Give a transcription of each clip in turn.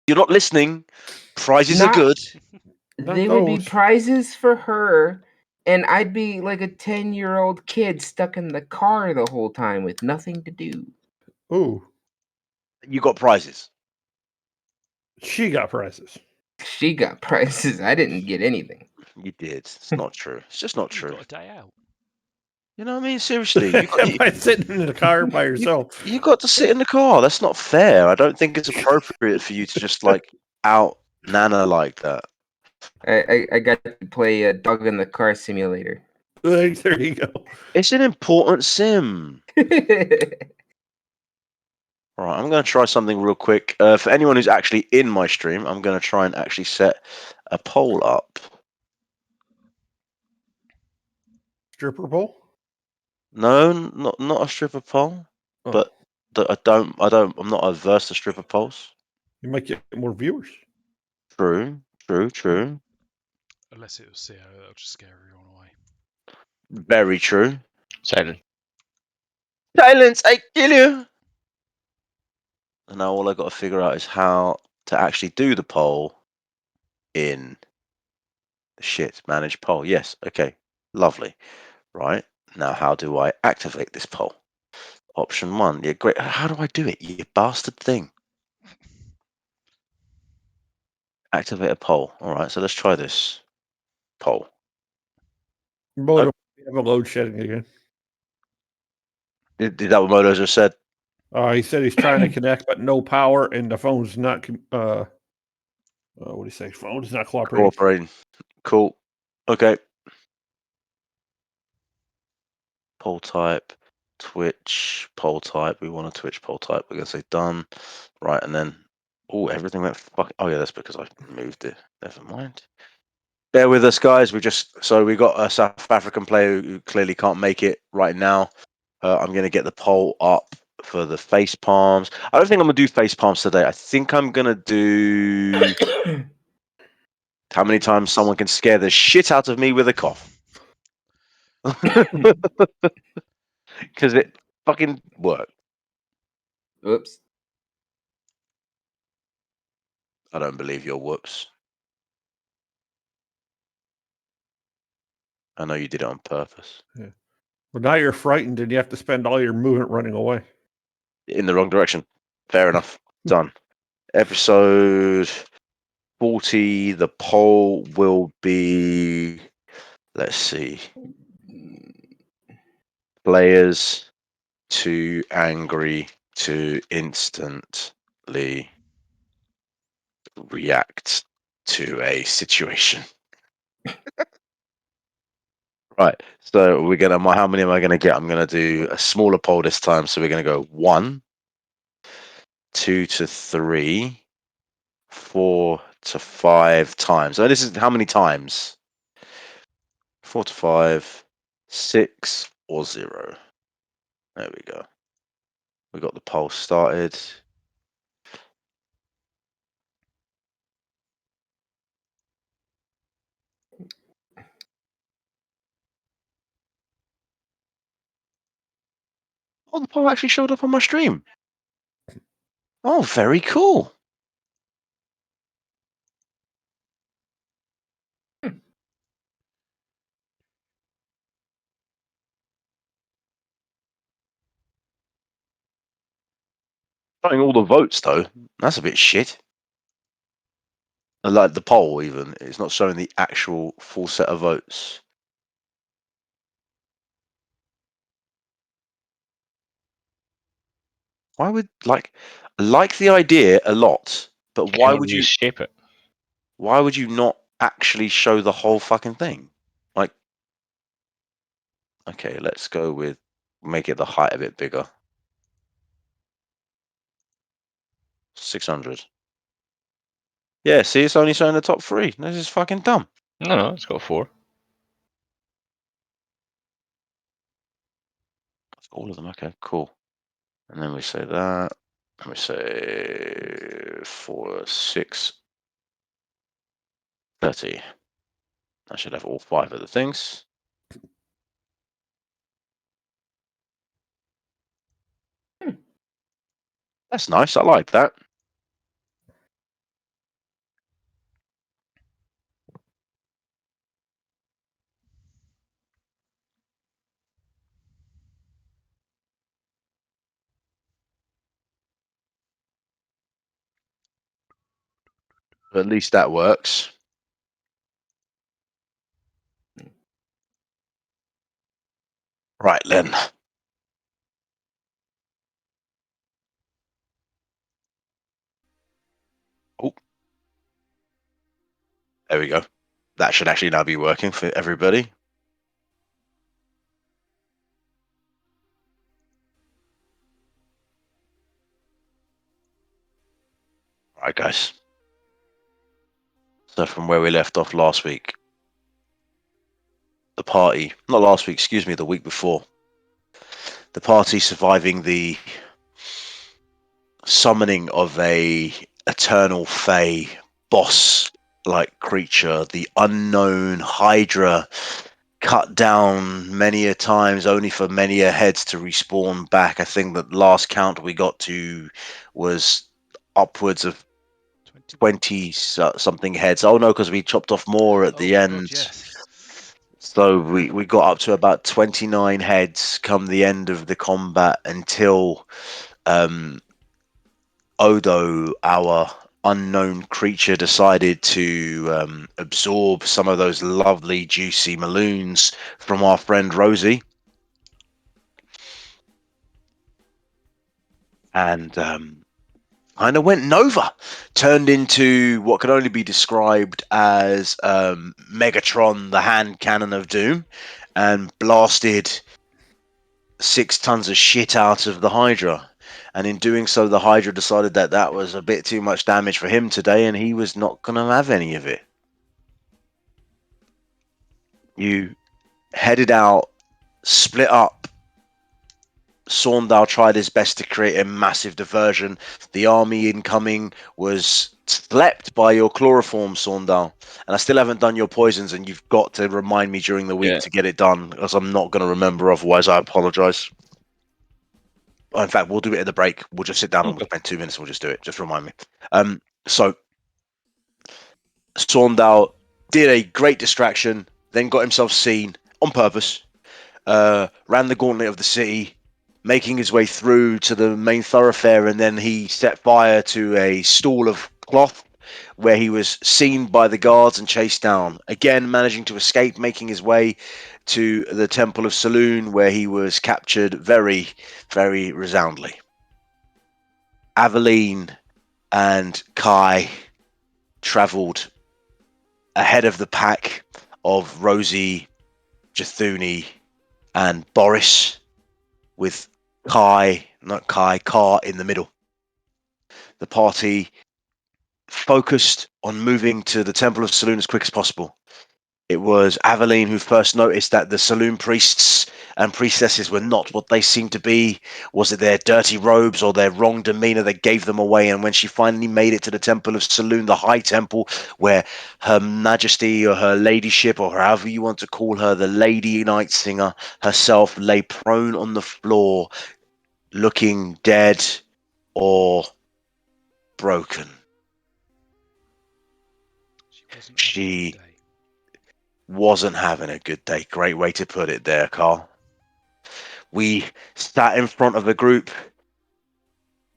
You're not listening. Prizes are Not good. they would be prizes for her, and I'd be like a 10-year-old kid stuck in the car the whole time with nothing to do. Ooh, You got prizes. she got prizes. She got prizes. I didn't get anything. You did. It's not true. It's just not You true. got a day out. You know what I mean? Seriously, By sitting in the car by yourself. you got to sit in the car. That's not fair. I don't think it's appropriate for you to just like out Nana like that. I got to play a dog in the car simulator. There you go. It's an important sim. All right, I'm going to try something real quick. For anyone who's actually in my stream, I'm going to try and actually set a poll up. Stripper pole? No, not a stripper poll, but I'm not averse to stripper polls. You might get more viewers. True. Unless it was CO, that'll just scare everyone away. Very true. Silence, I kill you. And now all I got to figure out is how to actually do the poll in manage poll. Yes, okay, lovely. Right, now how do I activate this poll? Option 1. Yeah, great. How do I do it, you bastard thing? Activate a poll. All right, so let's try this poll. Moto have a load shedding again. Did that what Moto just said? He said he's trying to connect, but no power, and the phone's not. What do you say? Phone's not cooperating. Cool. Okay. Poll type, Twitch, poll type. We want a Twitch poll type. We're going to say done. Right, and then, oh, everything went oh, yeah, that's because I moved it. Never mind. Bear with us, guys. We got a South African player who clearly can't make it right now. I'm going to get the poll up for the face palms. I don't think I'm going to do face palms today. I think I'm going to do how many times someone can scare the shit out of me with a cough. Because it fucking worked. Oops. I don't believe your whoops. I know you did it on purpose. Yeah. Well, now you're frightened and you have to spend all your movement running away. In the wrong direction. Fair enough. Done. Episode 40. The poll will be, let's see, players too angry to instantly react to a situation. Right. So we're gonna. How many am I gonna get? I'm gonna do a smaller poll this time. So we're gonna go 1, 2 to 3, 4 to 5 times. So this is how many times? 4 to 5, 6 or 0. There we go. We got the poll started. Oh, the poll actually showed up on my stream. Oh, very cool. Showing all the votes though. That's a bit shit. Like the poll, even it's not showing the actual full set of votes. Why would like the idea a lot, but why would you shape it? Why would you not actually show the whole fucking thing? Like, okay, let's go with make it the height a bit bigger. 600. Yeah, see, it's only showing the top 3. This is fucking dumb. No, it's got 4. That's all of them. Okay, cool. And then we say that. And we say 4, 6, 30. I should have all 5 of the things. That's nice. I like that. At least that works. Right, then. Oh. There we go. That should actually now be working for everybody. Right, guys. So from where we left off last week, the party, not last week, excuse me, the week before, the party surviving the summoning of a eternal Fey boss-like creature, the unknown Hydra, cut down many a times, only for many a heads to respawn back. I think that last count we got to was upwards of 20 something heads. Oh no, because we chopped off more at the end. God, yes. So we got up to about 29 heads come the end of the combat until Odo, our unknown creature, decided to absorb some of those lovely juicy Maloons from our friend Rosie. And kind of went Nova, turned into what could only be described as Megatron, the hand cannon of doom, and blasted 6 tons of shit out of the Hydra. And in doing so, the Hydra decided that that was a bit too much damage for him today, and he was not going to have any of it. You headed out, split up. Saundal tried his best to create a massive diversion. The army incoming was slept by your chloroform, Saundal. And I still haven't done your poisons, and you've got to remind me during the week to get it done, because I'm not going to remember otherwise. I apologize. In fact, we'll do it at the break. We'll just sit down and we'll spend 2 minutes and we'll just do it. Just remind me. So Saundal did a great distraction, then got himself seen on purpose, ran the gauntlet of the city, making his way through to the main thoroughfare, and then he set fire to a stall of cloth where he was seen by the guards and chased down. Again, managing to escape, making his way to the Temple of Saloon, where he was captured very, very resoundly. Aveline and Kai travelled ahead of the pack of Rosie, Jathuni, and Boris, with Car in the middle. The party focused on moving to the Temple of Saloon as quick as possible. It was Aveline who first noticed that the Saloon priests and priestesses were not what they seemed to be. Was it their dirty robes or their wrong demeanor that gave them away? And when she finally made it to the Temple of Saloon, the High Temple, where Her Majesty or Her Ladyship, or however you want to call her, the Lady Night Singer herself, lay prone on the floor, looking dead or broken. She wasn't having a good day. Great way to put it there, Carl. We sat in front of the group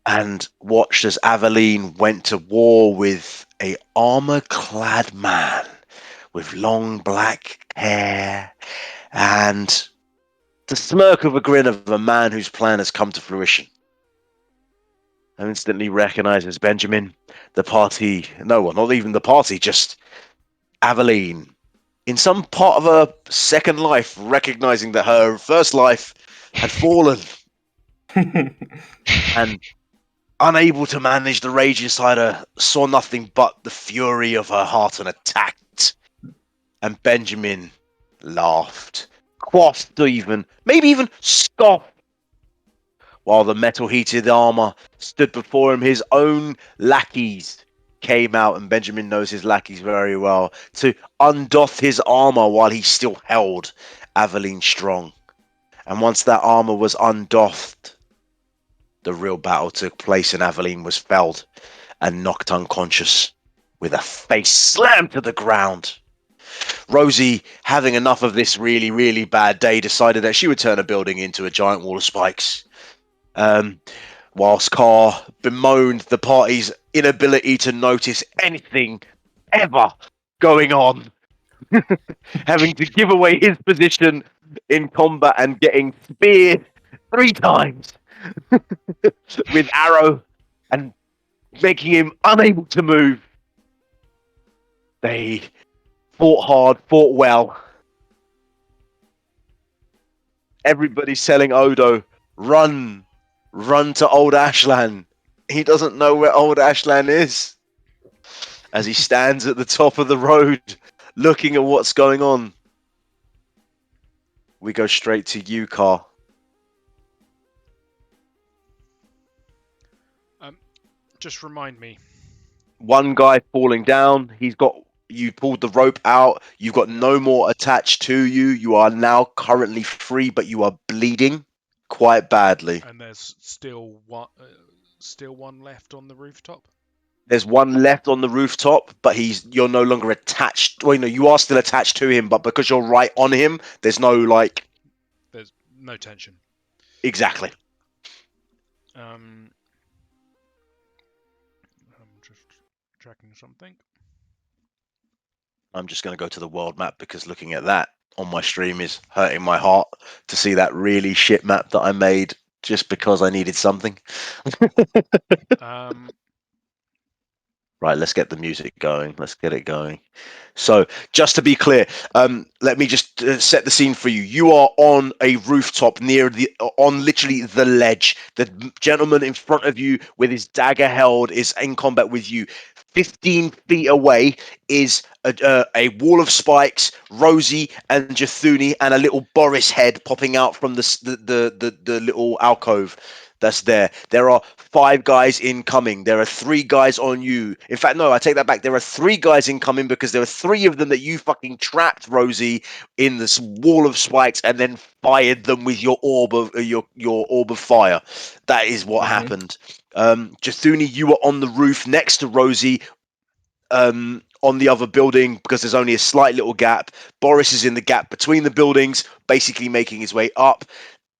and watched as Aveline went to war with a armor-clad man with long black hair and the smirk of a grin of a man whose plan has come to fruition. I instantly recognizes Benjamin, the party, no one, not even the party, just Aveline. In some part of her second life, recognizing that her first life had fallen and unable to manage the rage inside her, saw nothing but the fury of her heart and attacked. And Benjamin laughed, quaffed even, maybe even scoffed, while the metal-heated armor stood before him. His own lackeys came out, and Benjamin knows his lackeys very well, to undoff his armor while he still held Aveline strong. And once that armor was undoffed, the real battle took place, and Aveline was felled and knocked unconscious with a face slammed to the ground. Rosie, having enough of this really, really bad day, decided that she would turn a building into a giant wall of spikes. Whilst Carr bemoaned the party's inability to notice anything ever going on, having to give away his position in combat and getting speared 3 times with arrow and making him unable to move. They fought hard, fought well. Everybody's telling Odo, run to Old Ashland. He doesn't know where Old Ashland is. As he stands at the top of the road, looking at what's going on. We go straight to you, Carl. Just remind me. One guy falling down. You pulled the rope out. You've got no more attached to you. You are now currently free, but you are bleeding quite badly. And there's still one left on the rooftop. There's one left on the rooftop, but you're no longer attached. Well, you are still attached to him, but because you're right on him, there's no There's no tension. Exactly. I'm just tracking something. I'm just going to go to the world map because looking at that on my stream is hurting my heart to see that really shit map that I made just because I needed something. Right, let's get the music going. Let's get it going. So, just to be clear, let me just set the scene for you. You are on a rooftop on literally the ledge. The gentleman in front of you with his dagger held is in combat with you. 15 feet away is a wall of spikes, Rosie and Jathuni, and a little Boris head popping out from the little alcove that's there. There are 5 guys incoming. There are 3 guys on you. In fact, no, I take that back. There are 3 guys incoming because there are 3 of them that you fucking trapped, Rosie, in this wall of spikes and then fired them with your orb of your orb of fire. That is what happened. Jathuni, you were on the roof next to Rosie. On the other building because there's only a slight little gap. Boris is in the gap between the buildings, basically making his way up.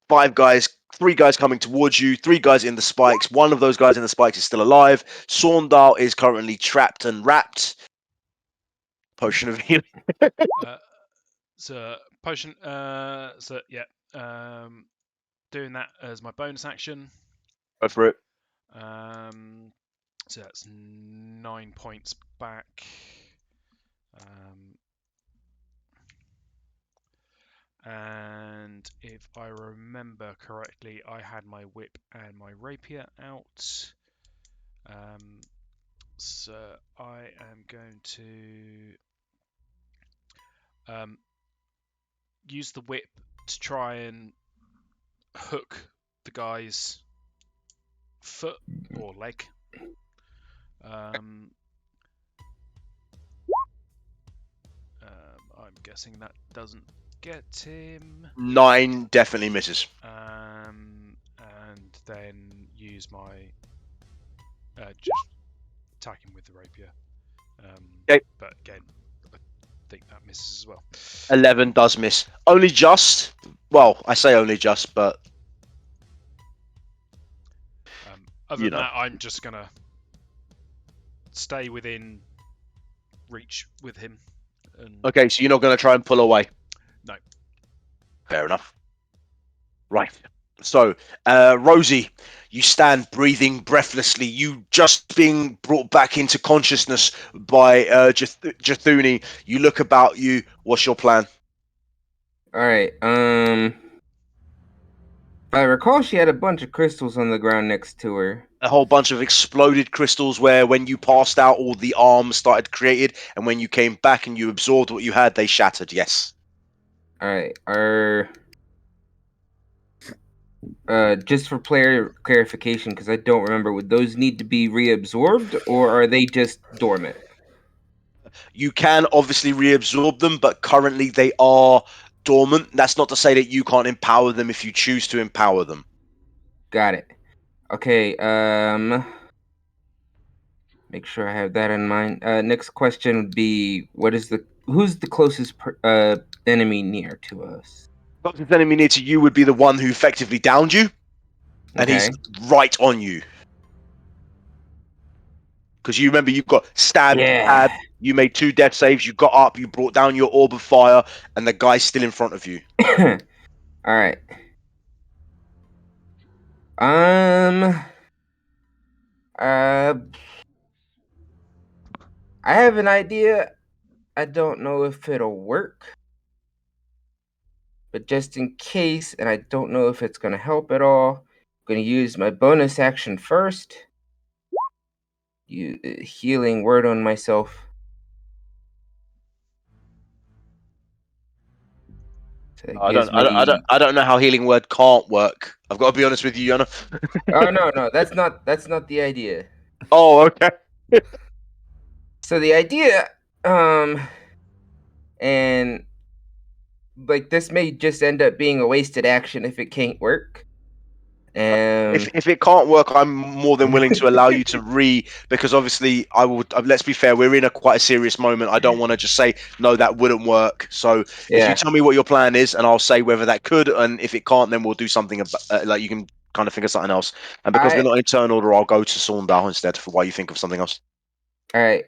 3 guys coming towards you, 3 guys in the spikes. One of those guys in the spikes is still alive. Saundal is currently trapped and wrapped. Potion of healing. So potion. Doing that as my bonus action. Go for it. So that's 9 points back. And if I remember correctly, I had my whip and my rapier out. So I am going to use the whip to try and hook the guy's foot or leg. I'm guessing that doesn't get him. 9 definitely misses. And then use my just attack him with the rapier. Okay. But again, I think that misses as well. 11 does miss. Only just. Well, I say only just, but other than that, I'm just gonna stay within reach with him. Okay, so you're not going to try and pull away? No. Fair enough. Right. So, Rosie, you stand breathing breathlessly. You just being brought back into consciousness by Jathuni. You look about you. What's your plan? All right. I recall she had a bunch of crystals on the ground next to her. A whole bunch of exploded crystals where when you passed out, all the arms started created, and when you came back and you absorbed what you had, they shattered, yes. All right. Just for clarification, because I don't remember, would those need to be reabsorbed, or are they just dormant? You can obviously reabsorb them, but currently they are dormant. That's not to say that you can't empower them if you choose to empower them. Got it. Okay, make sure I have that in mind. Next question would be, who's the closest enemy near to us? The closest enemy near to you would be the one who effectively downed you, and he's right on you. Because you remember you got stabbed, Yeah. you made 2 death saves, you got up, you brought down your orb of fire, and the guy's still in front of you. All right. I have an idea. I don't know if it'll work, but just in case, and I don't know if it's gonna help at all, I'm gonna use my bonus action first. Healing word on myself. So that gives me. I don't know how healing word can't work. I've got to be honest with you, Yana. Oh no, that's not the idea. Oh, okay. So the idea, and like this may just end up being a wasted action if it can't work. If it can't work, I'm more than willing to allow you to because obviously I would. Let's be fair, we're in quite a serious moment. I don't want to just say no, that wouldn't work. So if you tell me what your plan is, and I'll say whether that could, and if it can't, then we'll do something about, like you can kind of think of something else. And because we're not in turn order, I'll go to Saundar instead for why you think of something else. All right.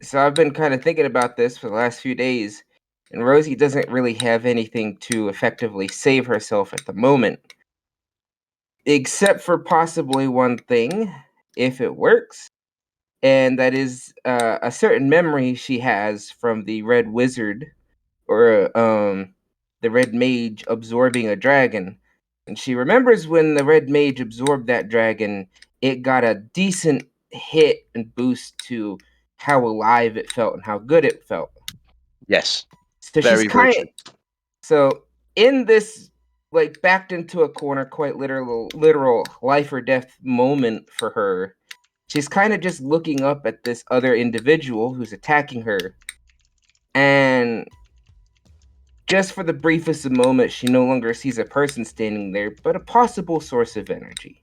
So I've been kind of thinking about this for the last few days, and Rosie doesn't really have anything to effectively save herself at the moment. Except for possibly one thing, if it works, and that is a certain memory she has from the Red Wizard, or the Red Mage absorbing a dragon. And she remembers when the Red Mage absorbed that dragon, it got a decent hit and boost to how alive it felt and how good it felt. Yes. So very, she's kind very of, so in this, like, backed into a corner, quite literal life or death moment for her. She's kind of just looking up at this other individual who's attacking her, and just for the briefest of moments, she no longer sees a person standing there, but a possible source of energy.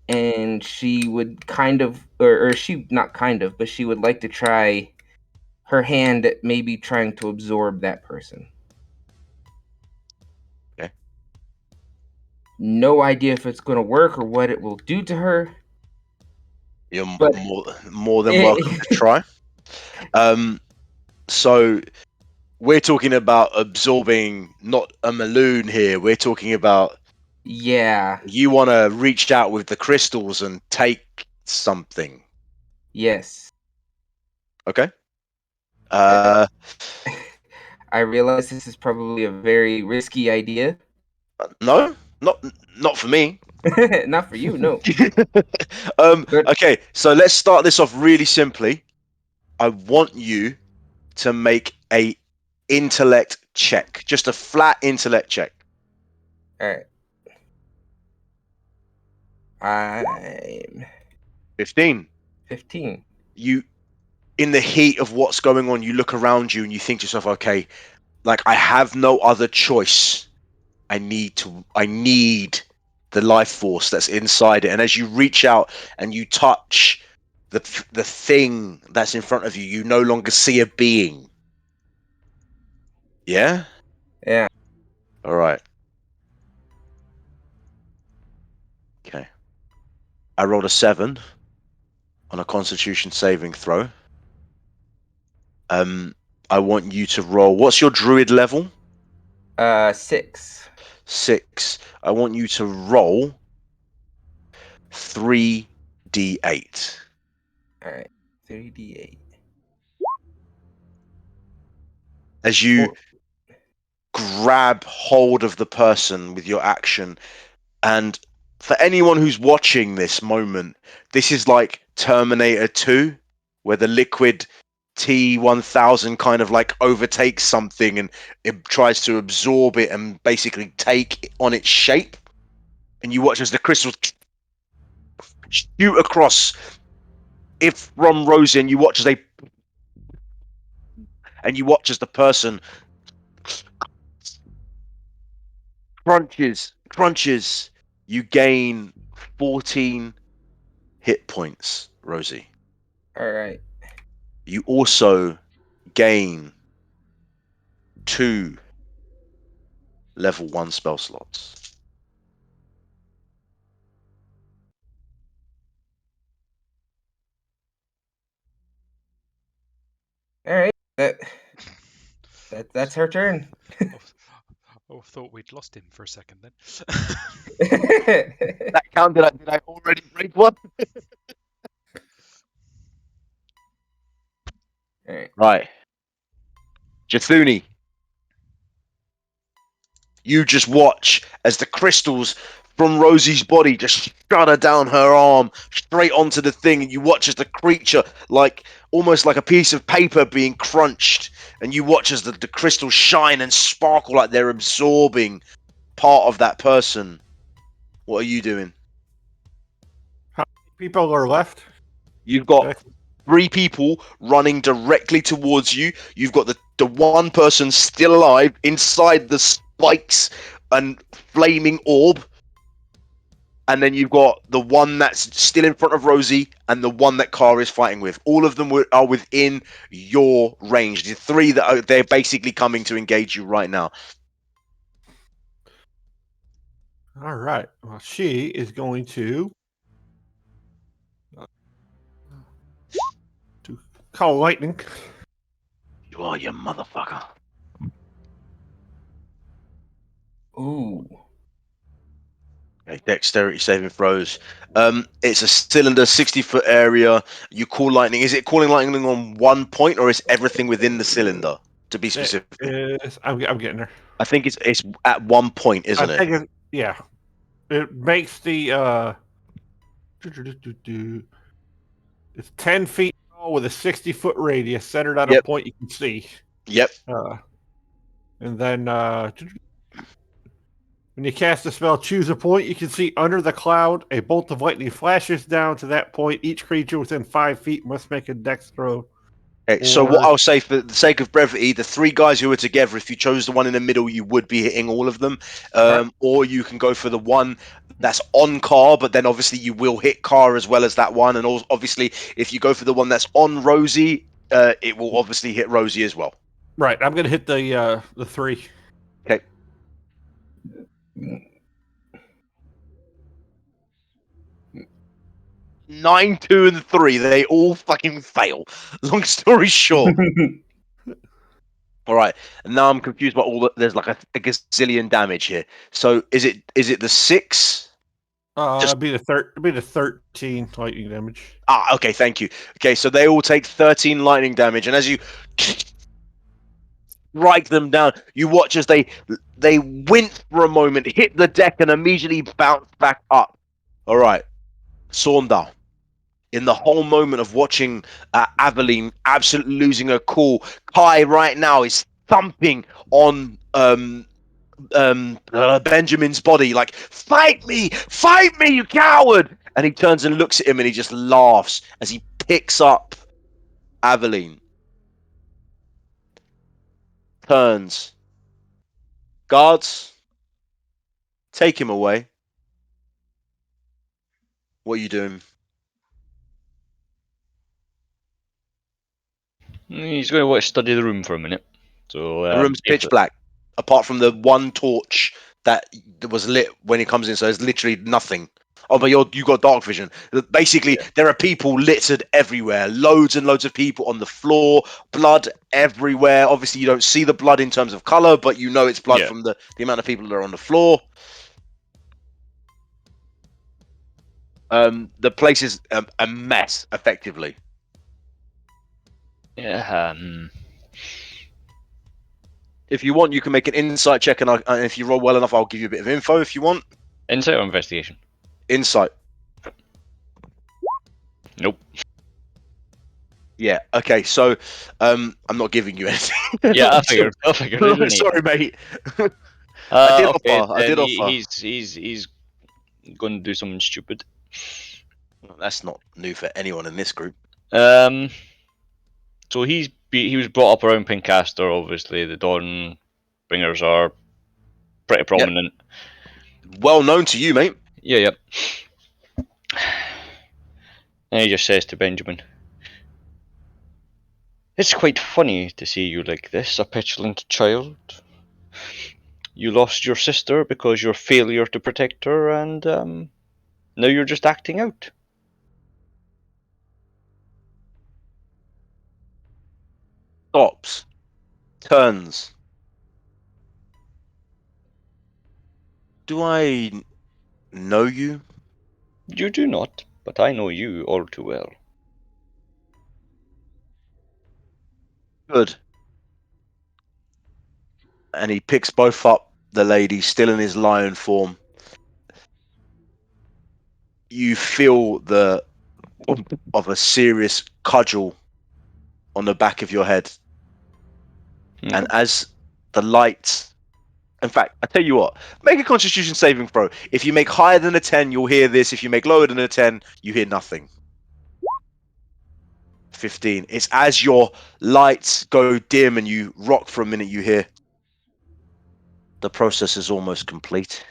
And she would kind of, or she not kind of, but she would like to try her hand at maybe trying to absorb that person. Okay. No idea if it's going to work or what it will do to her. You're more than welcome to try. So we're talking about absorbing, not a Maloon here. We're talking about you want to reach out with the crystals and take something. Yes. Okay. I realize this is probably a very risky idea. No, not for me. Not for you, no. Okay, so let's start this off really simply. I want you to make a intellect check, just a flat intellect check. All right. I'm 15. You, in the heat of what's going on, you look around you and you think to yourself, okay, like I have no other choice. I need the life force that's inside it. And as you reach out and you touch the thing that's in front of you, you no longer see a being. Yeah? Yeah. All right. Okay. I rolled a 7 on a Constitution saving throw. I want you to roll. What's your druid level? 6. 6. I want you to roll 3d8. All right. 3d8. As you grab hold of the person with your action, and for anyone who's watching this moment, this is like Terminator 2, where the liquid T-1000 kind of like overtakes something and it tries to absorb it and basically take on its shape. And you watch as the crystals shoot across from Rosie, and you watch as the person crunches. You gain 14 hit points, Rosie. All right. You also gain 2 level 1 spell slots. All right, that's her turn. I thought we'd lost him for a second then. That counted. Did I already break one? All right. Right. Jathuni. You just watch as the crystals from Rosie's body just shudder down her arm straight onto the thing, and you watch as the creature, like almost like a piece of paper being crunched, and you watch as the crystals shine and sparkle like they're absorbing part of that person. What are you doing? How many people are left? You've got 3 people running directly towards you. You've got the one person still alive inside the spikes and flaming orb. And then you've got the one that's still in front of Rosie and the one that Kara is fighting with. All of them are within your range. The 3 that they're basically coming to engage you right now. All right. Well, she is going to call lightning. You are your motherfucker. Ooh. Okay, dexterity saving throws. It's a cylinder, 60-foot area. You call lightning. Is it calling lightning on one point, or is everything within the cylinder? To be specific, I'm getting there. I think it's at one point, isn't I it? think yeah. It makes the it's 10 feet tall with a 60-foot radius centered at a point you can see. Yep. And then when you cast the spell, choose a point you can see under the cloud. A bolt of lightning flashes down to that point. Each creature within 5 feet must make a dex throw. Okay, so what I'll say, for the sake of brevity, the 3 guys who are together, if you chose the one in the middle, you would be hitting all of them. Right. Or you can go for the one that's on Car, but then obviously you will hit Car as well as that one. And also, obviously, if you go for the one that's on Rosie, it will obviously hit Rosie as well. Right. I'm going to hit the 3. Okay. 9, 2, and 3, they all fucking fail. Long story short. All right, and now I'm confused about all the. There's like a gazillion damage here. So is it the 6? It'd be the 13 lightning damage. Okay, thank you. Okay, so they all take 13 lightning damage, and as you strike them down, you watch as they wince for a moment, hit the deck, and immediately bounce back up. All right, Saundar. In the whole moment of watching Aveline absolutely losing her cool, Kai right now is thumping on Benjamin's body, like, fight me, you coward! And he turns and looks at him, and he just laughs as he picks up Aveline. Turns. Guards, take him away. What are you doing? He's going to want to study the room for a minute. So The room's pitch black, apart from the one torch that was lit when he comes in, so there's literally nothing. Oh, but you got dark vision. Basically, there are people littered everywhere. Loads and loads of people on the floor. Blood everywhere. Obviously, you don't see the blood in terms of color, but you know it's blood from the amount of people that are on the floor. The place is a mess, effectively. Yeah. If you want, you can make an insight check, and if you roll well enough, I'll give you a bit of info if you want. Insight or investigation? Insight. Nope. Yeah. Okay. So, I'm not giving you anything. Yeah, I figured. Sorry, mate. I did offer. He's going to do something stupid. That's not new for anyone in this group. So he was brought up around Pincaster. Obviously, the Dawn Bringers are pretty prominent. Yep. Well known to you, mate. Yeah, yep. And he just says to Benjamin, "It's quite funny to see you like this, a petulant child. You lost your sister because your failure to protect her, and now you're just acting out." stops, turns. Do I know you? You do not, but I know you all too well. Good. And he picks both up, the lady still in his lion form. You feel the of a serious cudgel on the back of your head. And as the light, in fact, I tell you what, make a Constitution saving throw. If you make higher than a 10, you'll hear this. If you make lower than a 10, you hear nothing. 15. It's as your lights go dim and you rock for a minute, you hear the process is almost complete.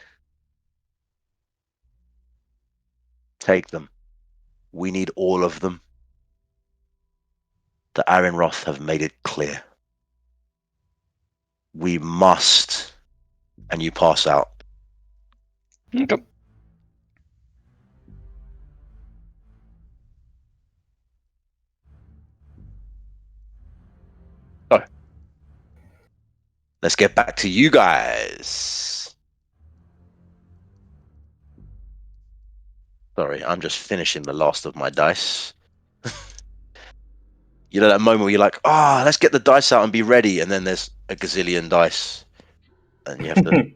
Take them. We need all of them. The Arinroth have made it clear. We must. And you pass out. Okay. So, let's get back to you guys. Sorry, I'm just finishing the last of my dice. You know that moment where you're like, let's get the dice out and be ready. And then there's a gazillion dice. And you have to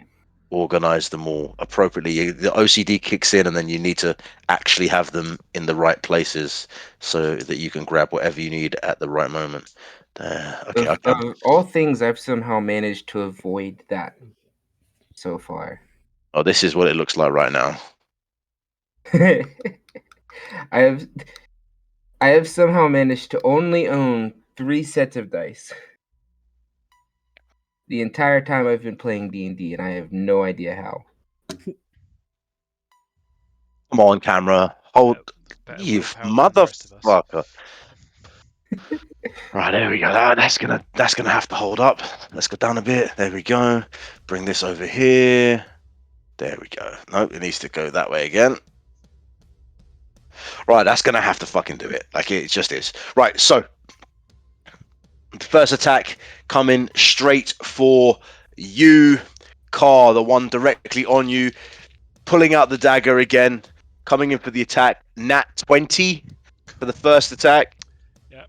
organize them all appropriately. The OCD kicks in, and then you need to actually have them in the right places so that you can grab whatever you need at the right moment. Okay. Of all things, I've somehow managed to avoid that so far. Oh, this is what it looks like right now. I have somehow managed to only own 3 sets of dice the entire time I've been playing D&D, and I have no idea how. Come on, camera. Hold. Better You willpower than the rest of us. motherfucker. Right, there we go. That's gonna have to hold up. Let's go down a bit. There we go. Bring this over here. There we go. Nope, it needs to go that way again. Right, that's gonna have to fucking do it. Like, it just is. Right, so first attack coming straight for you, Car, the one directly on you. Pulling out the dagger again. Coming in for the attack. Nat 20 for the first attack. Yep.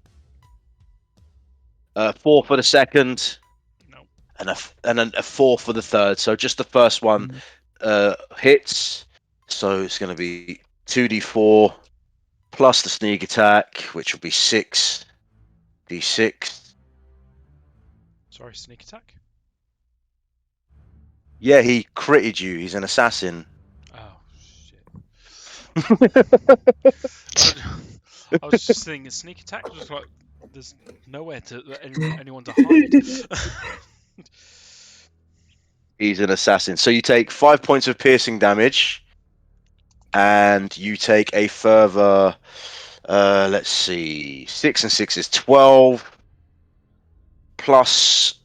4 for the second. No. And a 4 for the third. So just the first one hits. So it's going to be 2d4 plus the sneak attack, which will be 6d6. Sorry, sneak attack? Yeah, he critted you. He's an assassin. Oh, shit. I was just thinking, sneak attack was like, there's nowhere to anyone to hide. He's an assassin. So you take 5 points of piercing damage, and you take a further, let's see, 6 and 6 is 12, plus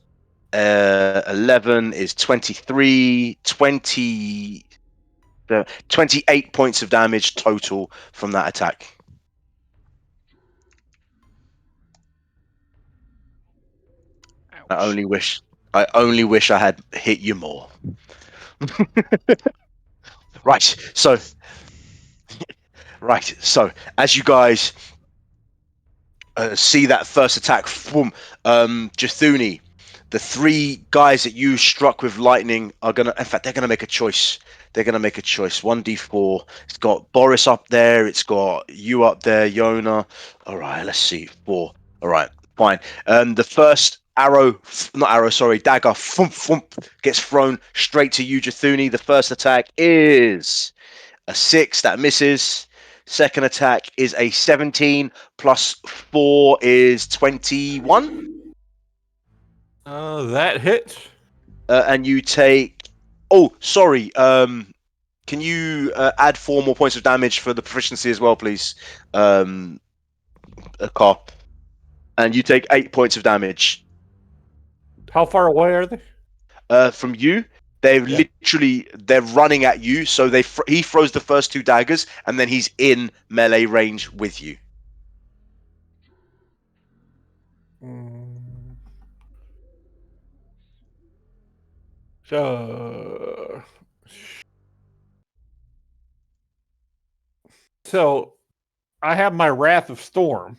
11 is 23, 28 points of damage total from that attack. Ouch. I only wish I had hit you more. Right, so as you guys see that first attack, boom, Jathuni, the 3 guys that you struck with lightning are gonna, in fact, they're gonna make a choice. They're gonna make a choice. 1d4. It's got Boris up there. It's got you up there, Yona. All right, let's see. 4. All right, fine. The first dagger, gets thrown straight to you, Jathuni. The first attack is a 6 that misses. Second attack is a 17 plus 4 is 21. That hits. And you take. Oh, sorry. Can you add 4 more points of damage for the proficiency as well, please, Carl? And you take 8 points of damage. How far away are they? From you. They're running at you. So he throws the first 2 daggers, and then he's in melee range with you. So I have my Wrath of Storm.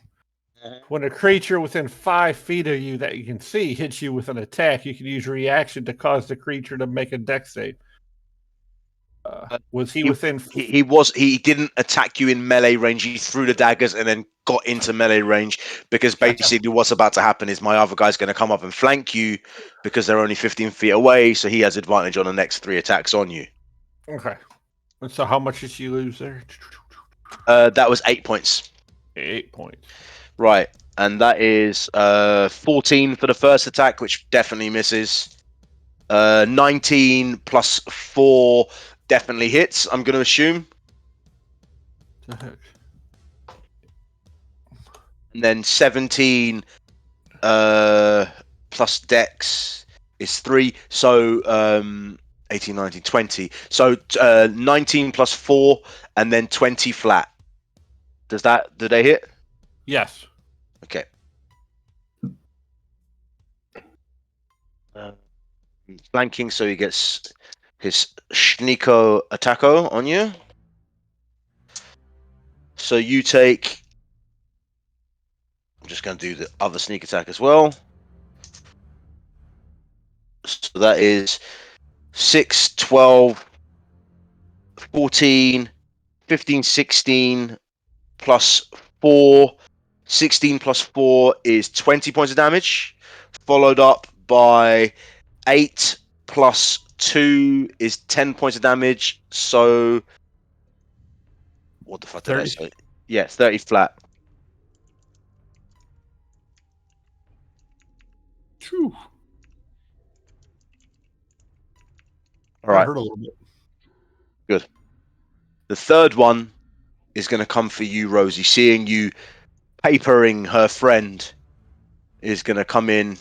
When a creature within 5 feet of you that you can see hits you with an attack, you can use reaction to cause the creature to make a dex save. Was he within? He didn't attack you in melee range. He threw the daggers and then got into melee range because basically what's about to happen is my other guy's going to come up and flank you because they're only 15 feet away, so he has advantage on the next 3 attacks on you. Okay. And so how much did she lose there? That was 8 points. 8 points. Right, and that is 14 for the first attack, which definitely misses. 19 plus 4 definitely hits, I'm going to assume. And then 17 plus dex is 3, so 18, 19, 20. So 19 plus 4 and then 20 flat. Do they hit? Yes. Okay. Flanking, so he gets his Shniko Attacko on you. So you take... I'm just going to do the other sneak attack as well. So that is 6, 12, 14, 15, 16, plus 4. 16 plus 4 is 20 points of damage, followed up by 8 plus 2 is 10 points of damage. So, what the fuck did 30. I say? Yeah, 30 flat. Whew. All right, Hurt a little bit. good. The third one is going to come for you, Rosie. Seeing you papering her friend is going to come in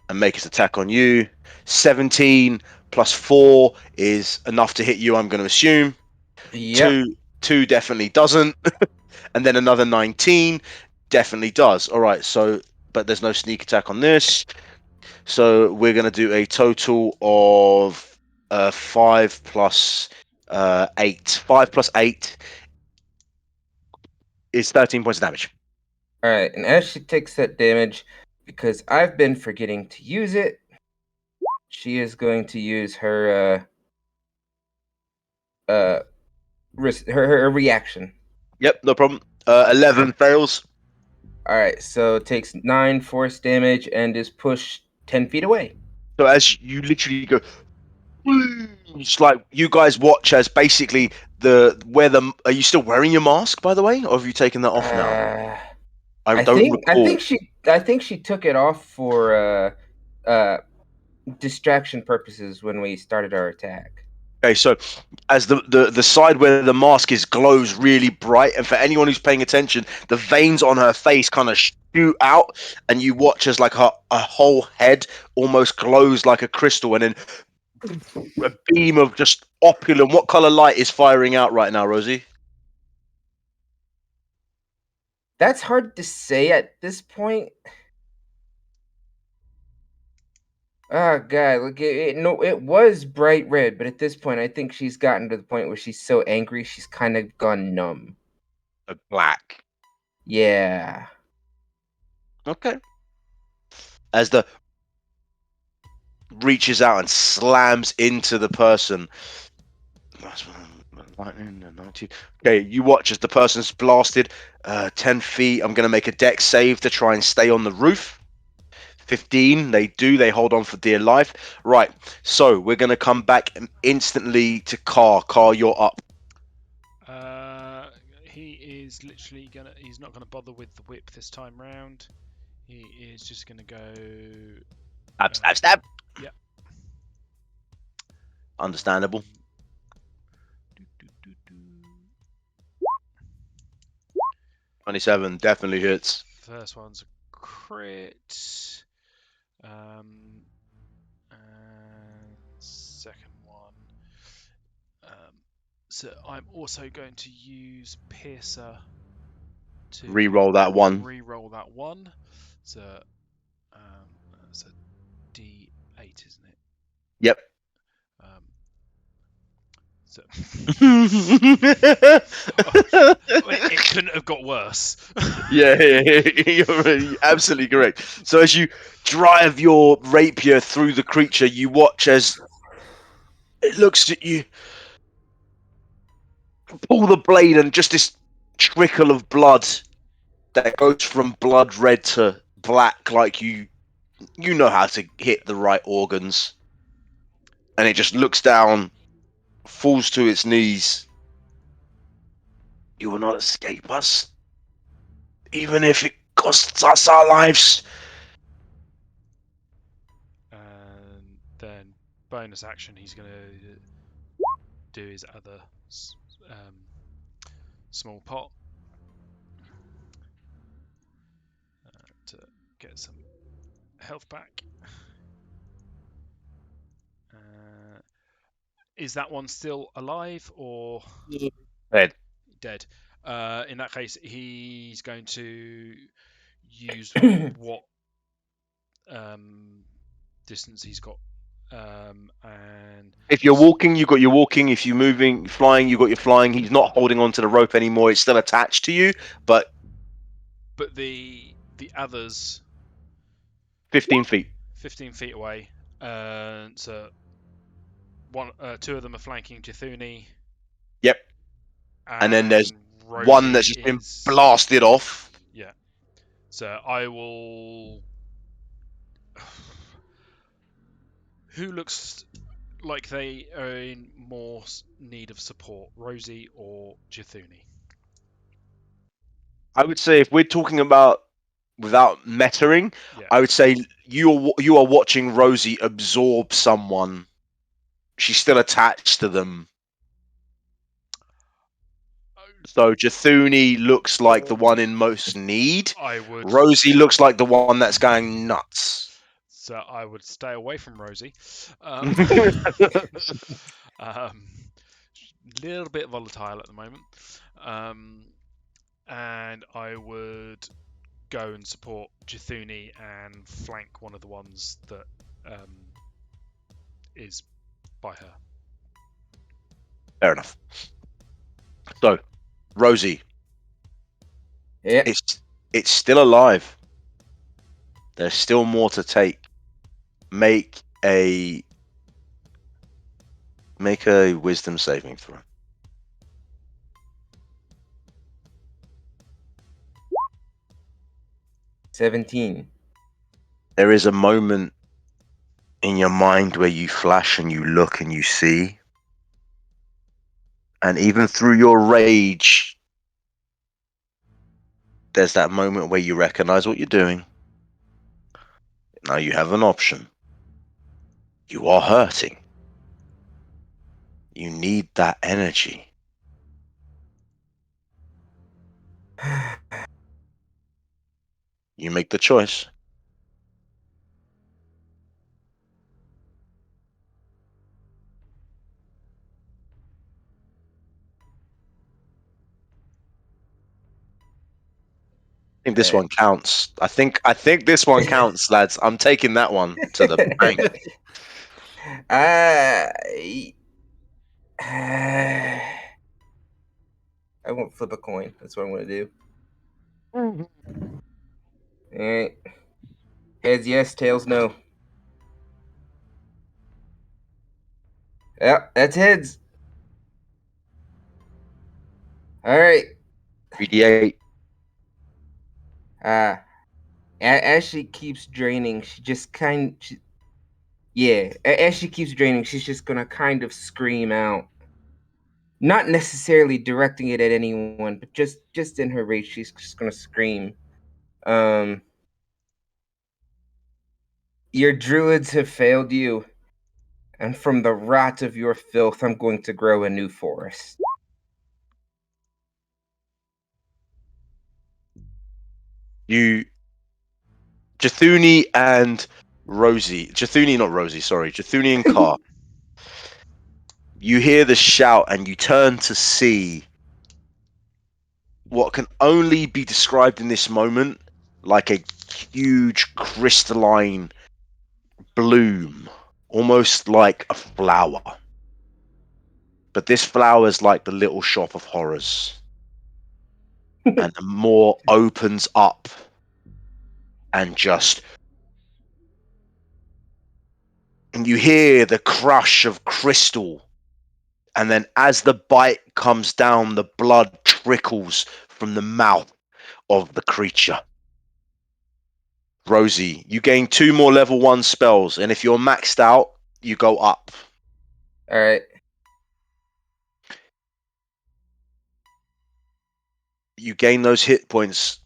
and make its attack on you. 17 plus 4 is enough to hit you, I'm going to assume. Yep. Two definitely doesn't. And then another 19 definitely does. All right, so, but there's no sneak attack on this. So we're going to do a total of 5 plus 8. 5 plus 8 is 13 points of damage. All right, and as she takes that damage, because I've been forgetting to use it, she is going to use her her reaction. Yep, no problem. 11 fails. All right, so takes 9 force damage and is pushed 10 feet away. So as you literally go, it's like you guys watch as basically are you still wearing your mask, by the way, or have you taken that off now? I don't recall. I think she took it off for distraction purposes when we started our attack. Okay, so as the side where the mask is glows really bright, and for anyone who's paying attention, the veins on her face kind of shoot out, and you watch as like a whole head almost glows like a crystal, and then a beam of just opulent. What color light is firing out right now, Rosie? That's hard to say at this point. Oh god, look it no, it was bright red, but at this point I think she's gotten to the point where she's so angry she's kind of gone numb. Black. Yeah. Okay. As the reaches out and slams into the person. Lightning, 19. Okay, you watch as the person's blasted 10 feet. I'm going to make a dex save to try and stay on the roof. 15, they do. They hold on for dear life. Right, so we're going to come back instantly to Car. Car, you're up. He is literally gonna. He's not gonna bother with the whip this time round. He is just gonna go. Stab. Yep. Understandable. 27 definitely hits. First one's a crit. And second one. So I'm also going to use Piercer to Reroll that one. Reroll that one. So that's a D8, isn't it? Yep. So, it couldn't have got worse. Yeah, you're absolutely correct. So as you drive your rapier through the creature, you watch as it looks at you, pull the blade, and just this trickle of blood that goes from blood red to black, like you know how to hit the right organs. And it just looks down, falls to its knees. You will not escape us, even if it costs us our lives. And then bonus action, he's going to do his other small pot to get some health back. Is that one still alive or Dead? In that case, he's going to use what distance he's got. And If you're walking, you've got your walking. If you're moving, flying, you've got your flying. He's not holding onto the rope anymore. It's still attached to you, but the others 15 feet. 15 feet away. So two of them are flanking Jithuni. Yep. And then there's Rosie one that's just been blasted off. Yeah. So I will. Who looks like they are in more need of support, Rosie or Jithuni? I would say if we're talking about without metaing, Yeah. I would say you are watching Rosie absorb someone. She's still attached to them. So Jithuni looks like the one in most need. Rosie looks like the one that's going nuts. So I would stay away from Rosie. Little bit volatile at the moment. And I would go and support Jithuni and flank one of the ones that is by her. Fair enough. So, Rosie. Yeah. It's still alive. There's still more to take. Make a wisdom saving throw. $17. There is a moment in your mind where you flash and you look and you see. And even through your rage, there's that moment where you recognize what you're doing. Now you have an option. You are hurting. You need that energy. You make the choice. I think this one counts. I think this one counts, lads. I'm taking that one to the bank. I won't flip a coin. That's what I'm going to do. All right. Heads yes, tails no. Yep, that's heads. All right. 3d8. As she keeps draining, she just as she keeps draining, she's just going to kind of scream out. Not necessarily directing it at anyone, but just in her rage, she's just going to scream. Your druids have failed you, and from the rot of your filth, I'm going to grow a new forest. Jithuni and Rosie. Jithuni, not Rosie, sorry. Jithuni and Car. You hear the shout and you turn to see what can only be described in this moment like a huge crystalline bloom, almost like a flower, But this flower is like the little shop of horrors. And the moor opens up and and you hear the crush of crystal. And then as the bite comes down, the blood trickles from the mouth of the creature. Rosie, you gain 2 more level 1 spells, and if you're maxed out, you go up. All right. You gain those hit points.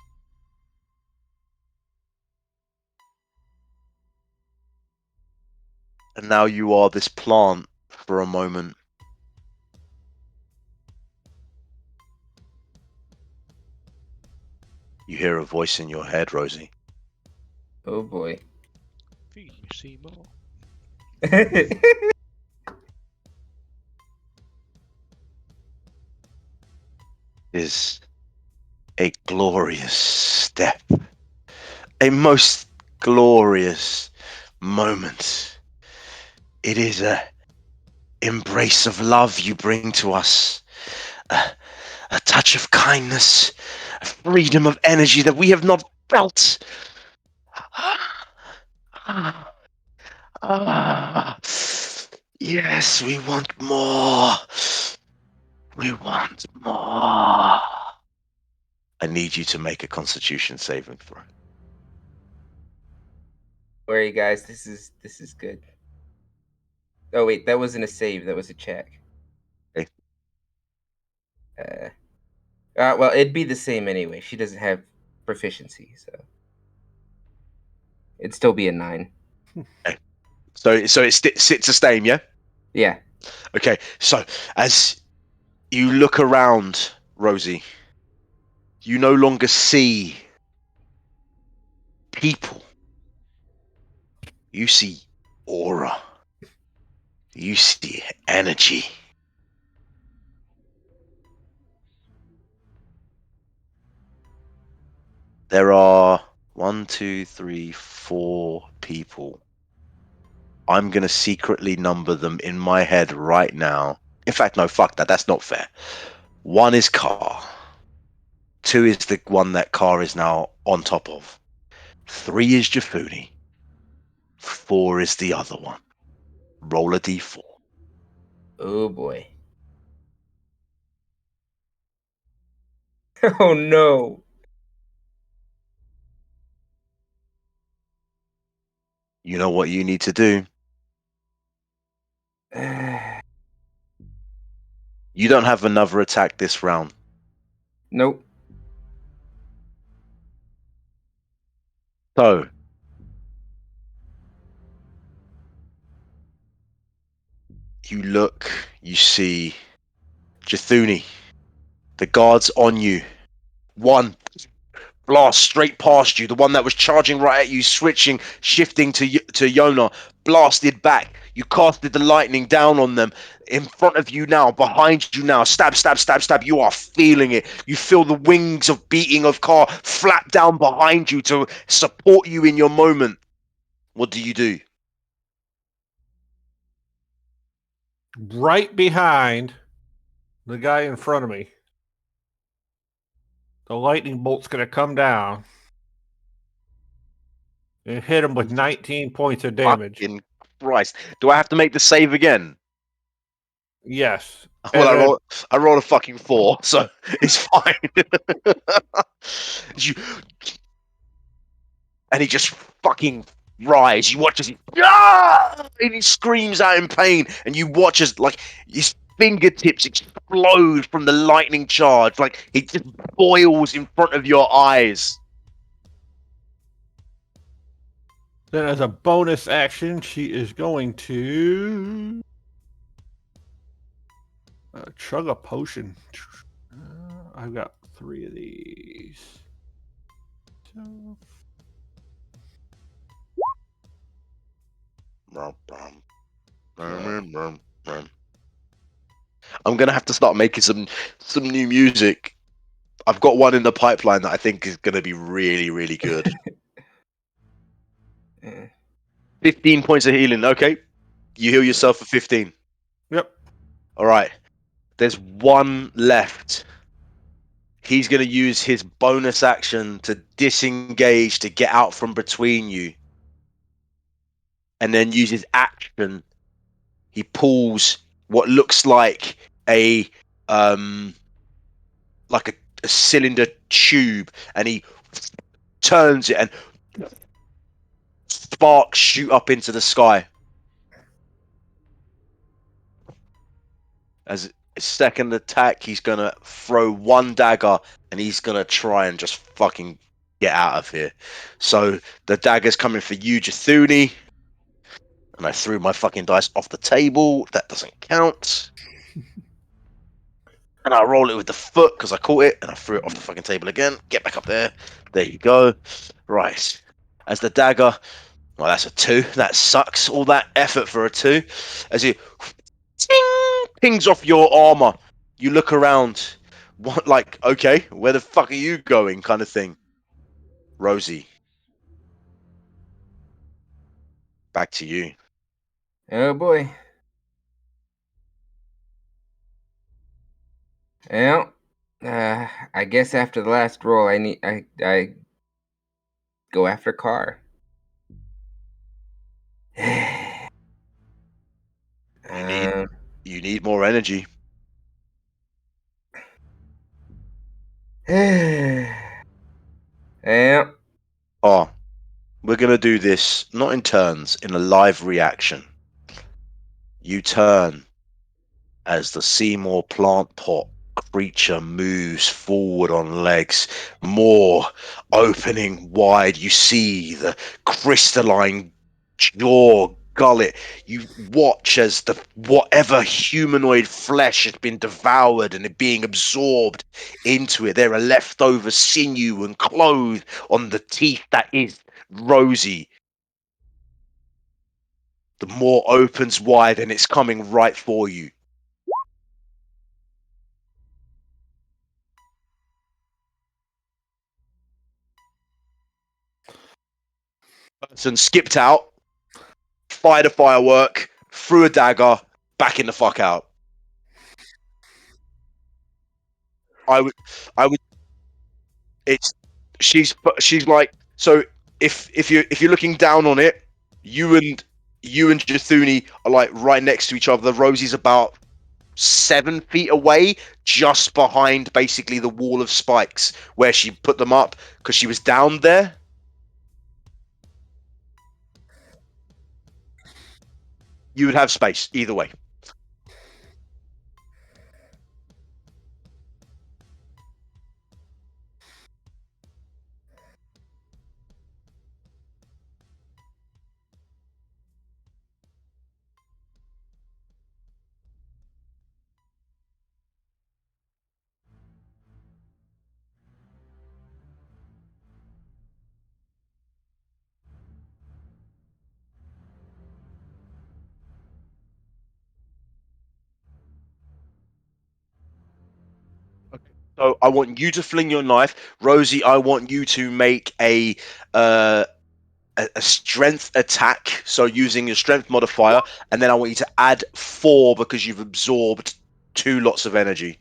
And now you are this plant for a moment. You hear a voice in your head, Rosie. Oh boy. See more. Is a glorious step. A most glorious moment. It is a embrace of love you bring to us. A touch of kindness. A freedom of energy that we have not felt. Yes, we want more. We want more. I need you to make a Constitution saving throw. Where are you guys? This is good. Oh wait, that wasn't a save. That was a check. Okay. Well, it'd be the same anyway. She doesn't have proficiency, so it'd still be a 9. Okay. So it sits a stain, yeah? Yeah. Okay, so as you look around, Rosie, you no longer see people. You see aura. You see energy. There are 1, 2, 3, 4 people. I'm going to secretly number them in my head right now. In fact, no, fuck that. That's not fair. 1 is Car. 2 is the one that Car is now on top of. 3 is Jafuni. 4 is the other one. Roll a d4. Oh boy. Oh no. You know what you need to do? You don't have another attack this round. Nope. So, you look, you see Jathuni. The guard's on you. 1 blast straight past you. The one that was charging right at you, switching, shifting to Yona, blasted back. You casted the lightning down on them. In front of you now, behind you now, stab, stab, stab, stab. You are feeling it. You feel the wings of beating of Car flap down behind you to support you in your moment. What do you do? Right behind the guy in front of me, the lightning bolt's going to come down and hit him with 19 points of damage. Fucking Christ. Do I have to make the save again? Yes. Well, I rolled a fucking 4, so it's fine. And he just fucking rise. You watch as he, and he screams out in pain, and you watch as like his fingertips explode from the lightning charge, like it just boils in front of your eyes. Then, as a bonus action, she is going to chug a potion. I've got 3 of these. So... I'm gonna have to start making some new music. I've got one in the pipeline that I think is gonna be really, really good. 15 points of healing. Okay, you heal yourself for 15. Yep. All right. There's one left. He's going to use his bonus action to disengage to get out from between you. And then use his action. He pulls what looks like a cylinder tube, and he turns it, and sparks shoot up into the sky. As his second attack, he's gonna throw one dagger, and he's gonna try and just fucking get out of here. So the dagger's coming for you, Jathuni. And I threw my fucking dice off the table. That doesn't count. And I roll it with the foot because I caught it, and I threw it off the fucking table again. Get back up there. There you go. Right. As the dagger, well, that's a 2. That sucks. All that effort for a 2. As it pings off your armor, you look around. What, like, okay, where the fuck are you going, kind of thing. Rosie, back to you. Oh boy. Well, I guess after the last roll, I go after Carr. You need more energy. Yeah. Oh, we're gonna do this not in turns, in a live reaction. You turn as the Seymour plant pot creature moves forward on legs, more opening wide. You see the crystalline jaw gullet. You watch as the whatever humanoid flesh has been devoured and it being absorbed into it. There are leftover sinew and clothes on the teeth that is Rosie. The maw opens wide and it's coming right for you. Person skipped out, fired a firework, threw a dagger, backing the fuck out. I would. It's she's like, so if you're looking down on it, you and Jathuni are like right next to each other. Rosie's about 7 feet away, just behind basically the wall of spikes where she put them up because she was down there. You would have space either way. So I want you to fling your knife, Rosie. I want you to make a strength attack, so using your strength modifier, and then I want you to add 4 because you've absorbed 2 lots of energy.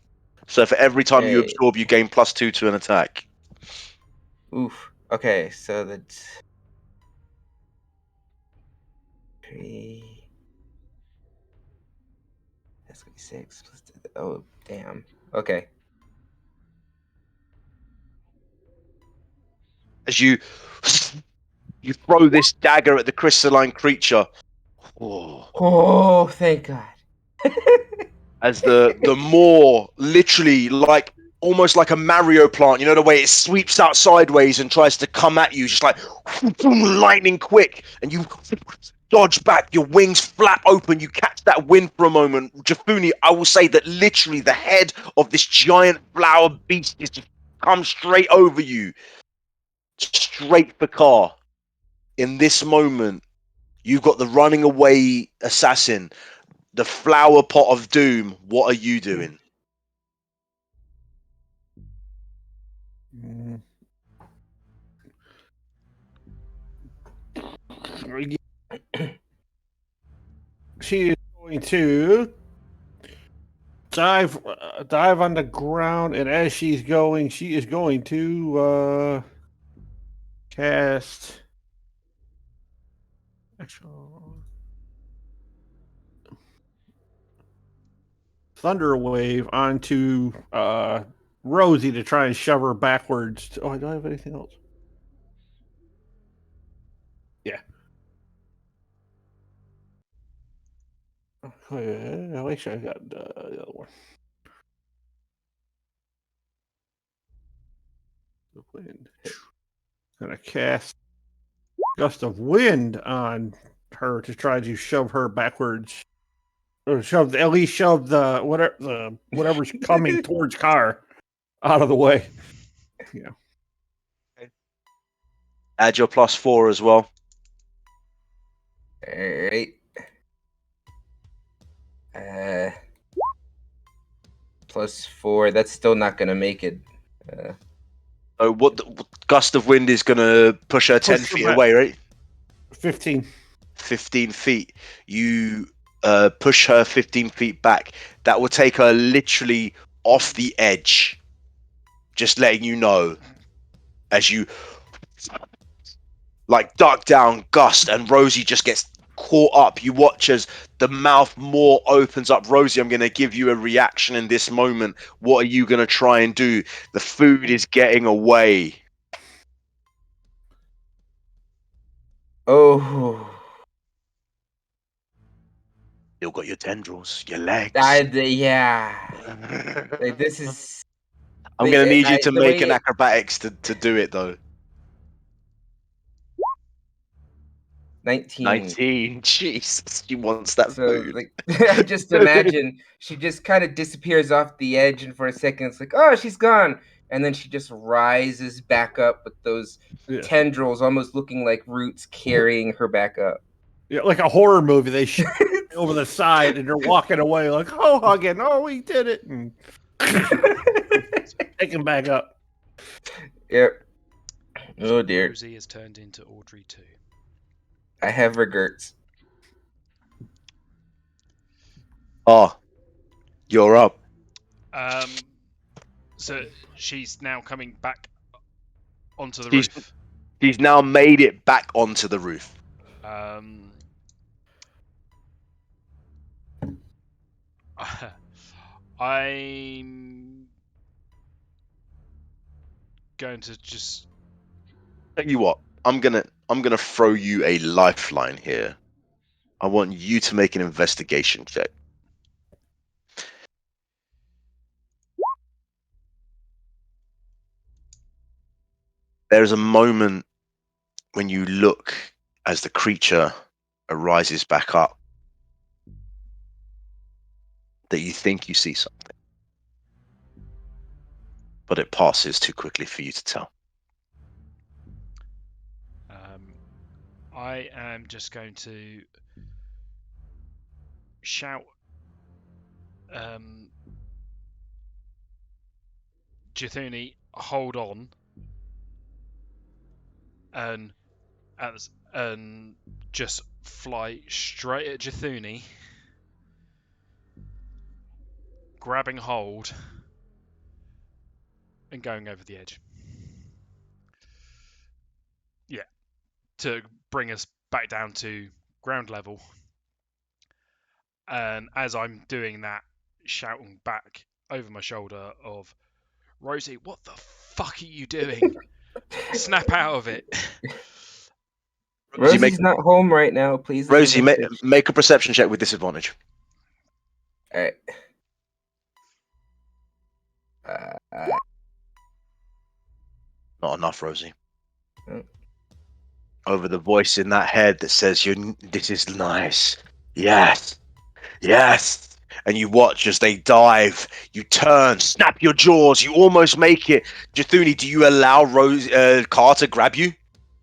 So for every time you absorb, you gain +2 to an attack. Oof. Okay, so that's 3. That's gonna be 6 plus 2. Oh, damn. Okay. As you throw this dagger at the crystalline creature. Oh, thank God. As the maw literally, like almost like a Mario plant, you know, the way it sweeps out sideways and tries to come at you, just like lightning quick, and you dodge back, your wings flap open, you catch that wind for a moment. Jafuni, I will say that literally the head of this giant flower beast is just come straight over you, straight for Car. In this moment, you've got the running away assassin, the flower pot of doom. What are you doing? She is going to dive on the ground, and as she's going, she is going to cast. Thunder Wave onto Rosie to try and shove her backwards. Oh, do I have anything else? Yeah. Okay, I wish I got the other one. The wind. Gonna cast Gust of Wind on her to try to shove her backwards. Or at least shove the whatever's coming towards Car out of the way. Yeah. Add your +4 as well. Alright. +4. That's still not gonna make it. What Gust of Wind is gonna push her 10 feet away, right? 15. 15 feet. You push her 15 feet back. That will take her literally off the edge. Just letting you know, as you like duck down, Gust, and Rosie just gets caught up. You watch as the mouth more opens up. Rosie, I'm going to give you a reaction in this moment. What are you going to try and do? The food is getting away. Oh. Still got your tendrils, your legs. Yeah. Like, this is. I'm going to need you to make an acrobatics to do it, though. 19. 19. Jesus, she wants that food. Like, I just imagine she just kind of disappears off the edge, and for a second it's like, oh, she's gone, and then she just rises back up with those tendrils, almost looking like roots, carrying her back up. Yeah, like a horror movie. They shoot over the side, and they're walking away like, oh, hugging, oh, we did it, and taking back up. Yep. Oh dear. Rosie has turned into Audrey too. I have regrets. Oh, you're up. So she's now coming back onto the roof. She's now made it back onto the roof. I'm going to just Tell you what, I'm gonna throw you a lifeline here. I want you to make an investigation check. There's a moment when you look as the creature arises back up that you think you see something, but it passes too quickly for you to tell. I am just going to shout, Jithuni, hold on, and just fly straight at Jithuni, grabbing hold and going over the edge. Yeah, to bring us back down to ground level. And as I'm doing that, shouting back over my shoulder of, Rosie, what the fuck are you doing? Snap out of it. Rosie's not home right now. Please. Rosie, make a perception check with disadvantage. All right. Not enough, Rosie. Over the voice in that head that says, this is nice. Yes. Yes. And you watch as they dive. You turn, snap your jaws. You almost make it. Jithuni, do you allow Car to grab you?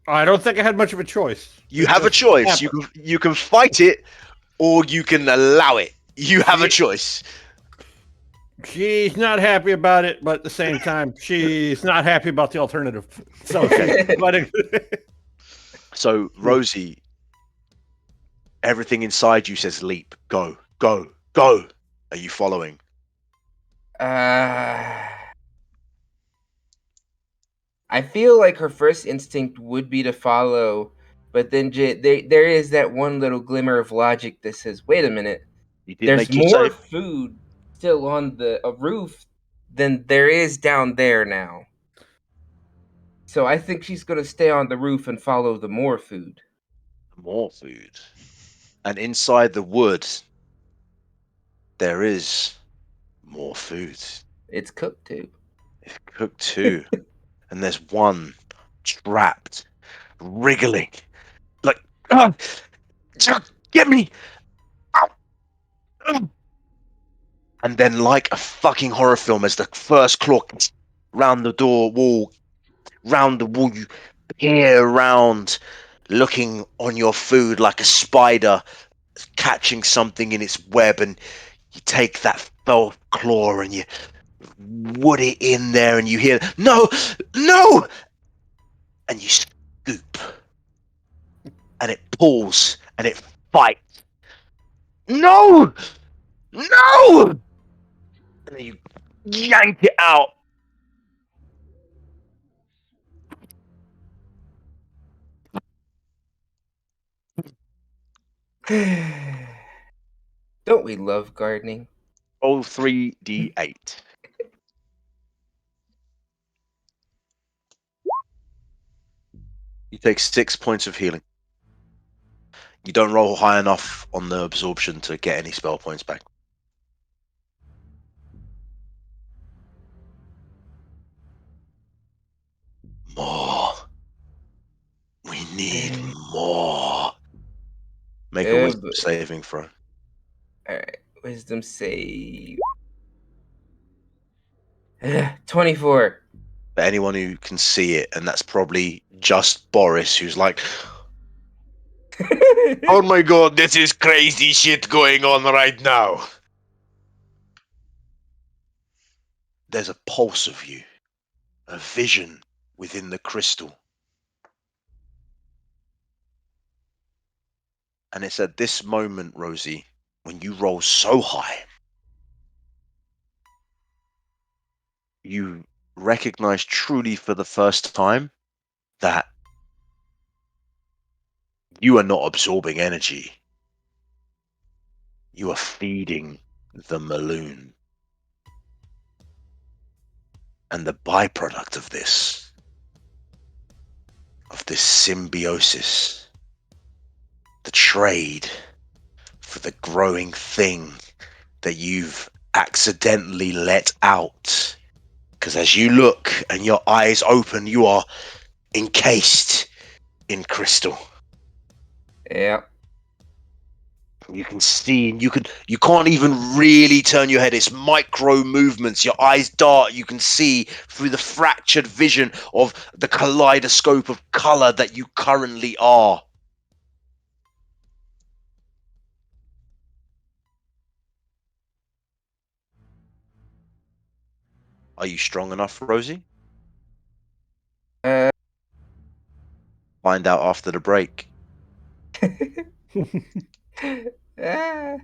I don't think I had much of a choice. You have a choice. You can fight it, or you can allow it. You have a choice. She's not happy about it, but at the same time, she's not happy about the alternative. So, so Rosie, everything inside you says leap, go, go, go. Are you following? I feel like her first instinct would be to follow, but then there is that one little glimmer of logic that says, "Wait a minute, You did there's make your more save. food still on the roof than there is down there now." So I think she's gonna stay on the roof and follow the more food. More food. And inside the wood, there is more food. It's cooked too. It's cooked too. And there's one trapped, wriggling. Like, "Ah, get me! Ow, ugh." And then, like a fucking horror film, as the first claw round the door wall, round the wall, you peer around, looking on your food like a spider catching something in its web, and you take that fell claw and you wood it in there, and you hear no, no, and you scoop, and it pulls and it fights. No, no, and then you yank it out. Don't we love gardening? Roll 3d8. You take 6 points of healing. You don't roll high enough on the absorption to get any spell points back. More. We need more. Make a wisdom saving throw. Alright, wisdom save. 24. For anyone who can see it, and that's probably just Boris, who's like, oh my god, this is crazy shit going on right now. There's a pulse of you, a vision within the crystal. And it's at this moment, Rosie, when you roll so high, you recognize truly for the first time that you are not absorbing energy. You are feeding the Maloon. And the byproduct of this symbiosis, the trade for the growing thing that you've accidentally let out. Because as you look and your eyes open, you are encased in crystal. Yeah. You can see, and you can't even really turn your head. It's micro movements. Your eyes dart. You can see through the fractured vision of the kaleidoscope of color that you currently are. Are you strong enough, Rosie? Uh, Find out after the break. ah.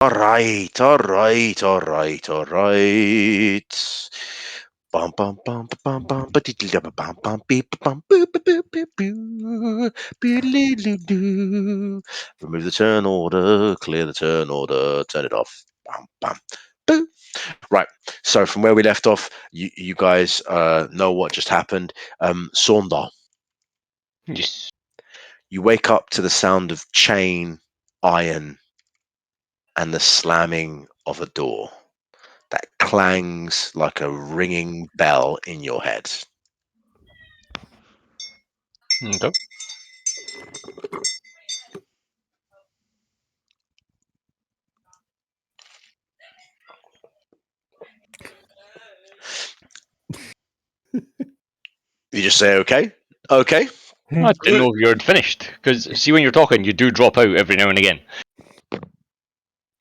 All right. Bum bum bum bum bum ba diddle bum bum bum beep bum boo boo boo boo boo boodle-doo-doo. Remove the turn order, clear the turn order, turn it off. Bum bum boo. Right. So from where we left off, you guys know what just happened. Saundar, Yes. you wake up to the sound of chain, iron, and the slamming of a door that clangs like a ringing bell in your head. Okay. You just say, okay, okay. I didn't know if you had finished, because see, when you're talking, you do drop out every now and again.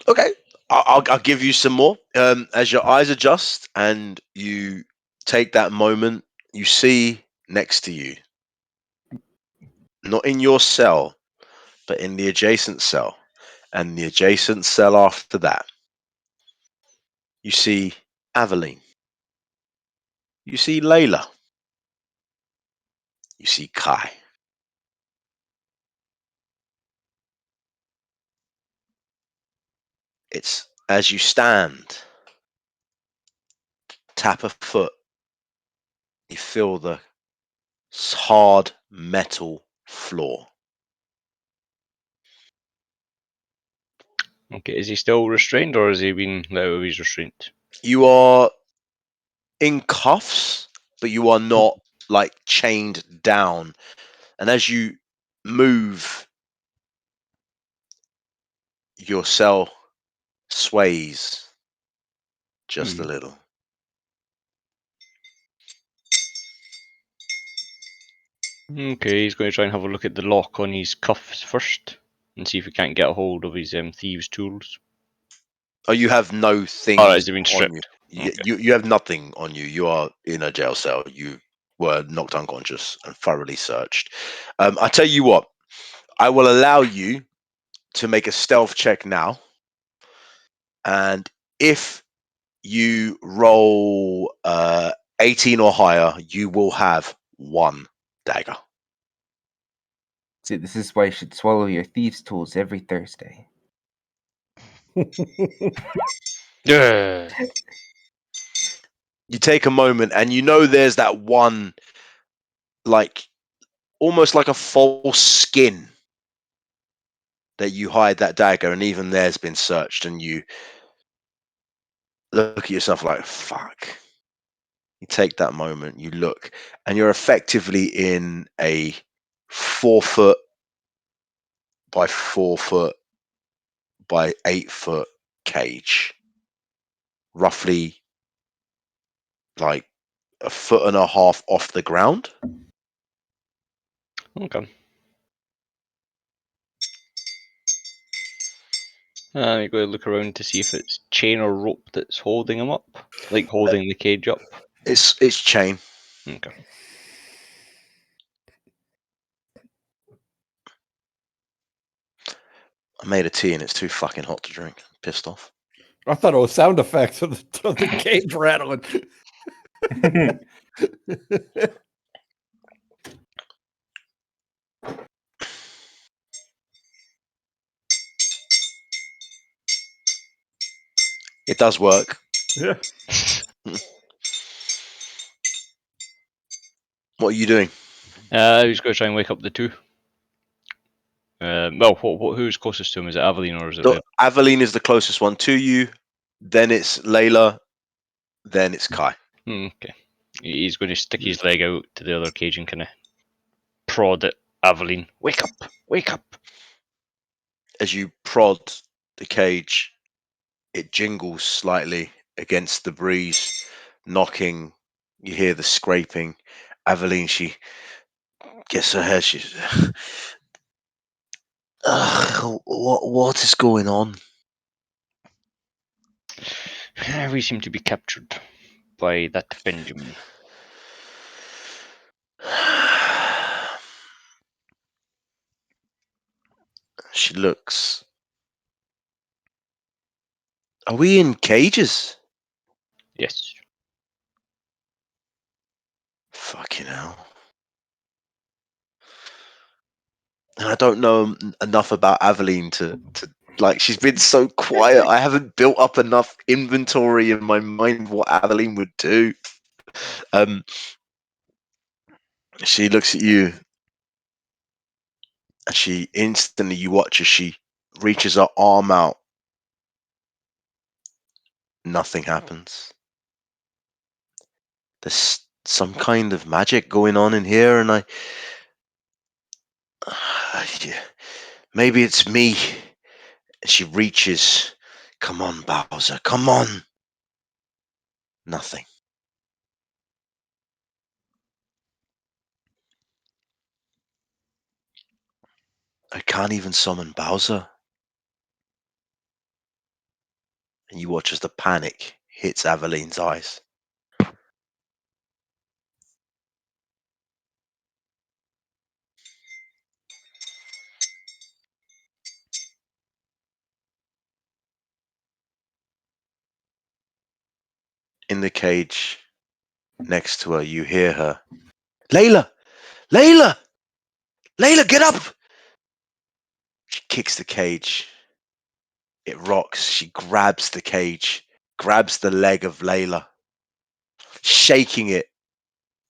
Okay, I'll give you some more. As your eyes adjust and you take that moment, you see next to you, not in your cell, but in the adjacent cell, and the adjacent cell after that, you see Aveline. You see Layla. You see Kai. It's as you stand, tap a foot, you feel the hard metal floor. Okay, is he still restrained, or has he been let out of his restraint? You are in cuffs, but you are not like chained down. And as you move, your cell sways just a little. Okay, he's going to try and have a look at the lock on his cuffs first, and see if he can't get a hold of his thieves' tools. Oh, you have no things Alright, has he been on stripped? you. Okay. You have nothing on you. You are in a jail cell. You were knocked unconscious and thoroughly searched. I tell you what, I will allow you to make a stealth check now. And if you roll 18 or higher, you will have one dagger. See, this is why you should swallow your thieves' tools every Thursday. Yeah. You take a moment and you know there's that one, like, almost like a false skin that you hide that dagger, and even there's been searched, and you look at yourself like, fuck. You take that moment, you look, and you're effectively in a 4 foot by 4 foot by 8 foot cage, roughly like a foot and a half off the ground. Okay. I'm going to look around to see if it's chain or rope that's holding him up, like holding the cage up. It's chain. Okay. I made a tea and it's too fucking hot to drink. Pissed off. I thought it was sound effects of the cage rattling. It does work. Yeah. What are you doing? He's going to try and wake up the two. Well, who's closest to him? Is it Aveline or is it? So Aveline is the closest one to you. Then it's Layla. Then it's Kai. Okay. He's going to stick his leg out to the other cage and kind of prod at Aveline. Wake up! Wake up! As you prod the cage, it jingles slightly against the breeze, knocking. You hear the scraping. Aveline, she gets her head. She's, what is going on? We seem to be captured by that Benjamin. She looks Are we in cages? Yes. Fucking hell. And I don't know enough about Aveline to like, she's been so quiet. I haven't built up enough inventory in my mind what Aveline would do. She looks at you, and she instantly, you watch as she reaches her arm out. Nothing happens. There's some kind of magic going on in here, and yeah, maybe it's me. And she reaches. Come on, Bowser, come on. Nothing. I can't even summon Bowser. And you watch as the panic hits Aveline's eyes. In the cage next to her, you hear her. Layla! Layla! Layla, get up! She kicks the cage. It rocks. She grabs the cage, grabs the leg of Layla, shaking it,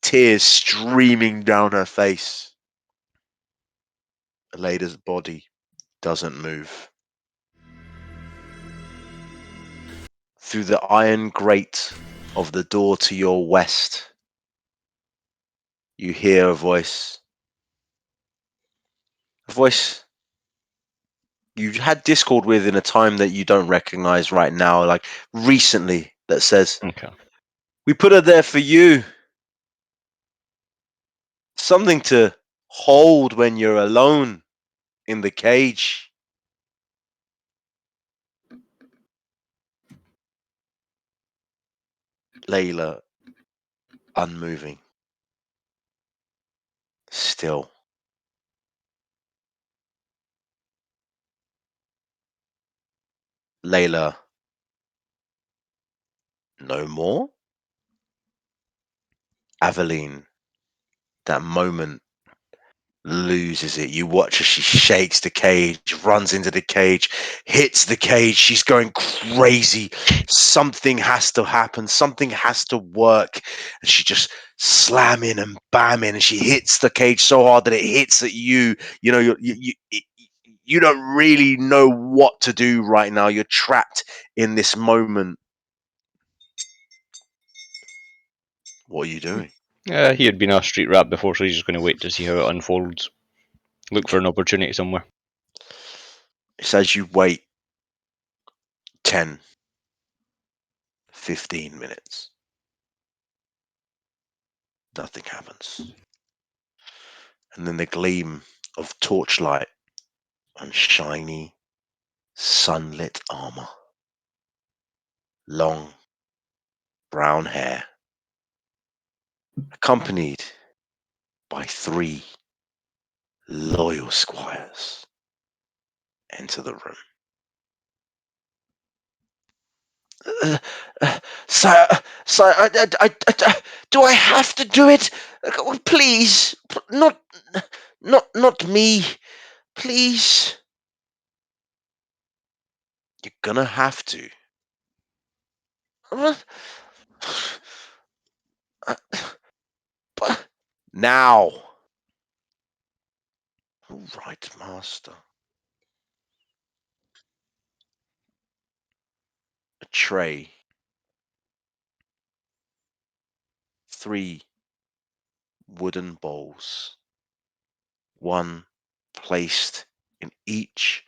tears streaming down her face. Layla's body doesn't move. Through the iron grate of the door to your west, you hear a voice. A voice you had Discord with in a time that you don't recognize right now, like recently, that says, Okay. "We put her there for you. Something to hold when you're alone in the cage." Layla, unmoving. Still. Layla, no more? Aveline, that moment, loses it. You watch as she shakes the cage, runs into the cage, hits the cage. She's going crazy. Something has to happen. Something has to work. And she just slamming and bamming, and she hits the cage so hard that it hits at you. You know, you don't really know what to do right now. You're trapped in this moment. What are you doing? He had been a street rat before, so he's just going to wait to see how it unfolds. Look for an opportunity somewhere. It's as you wait 10, 15 minutes. Nothing happens. And then the gleam of torchlight on shiny, sunlit armor. Long, brown hair. Accompanied by 3 loyal squires. Enter the room. Sire, do I have to do it? Please, not me. Please. You're gonna have to. But now. All right, master. A tray. 3 wooden bowls. 1 placed in each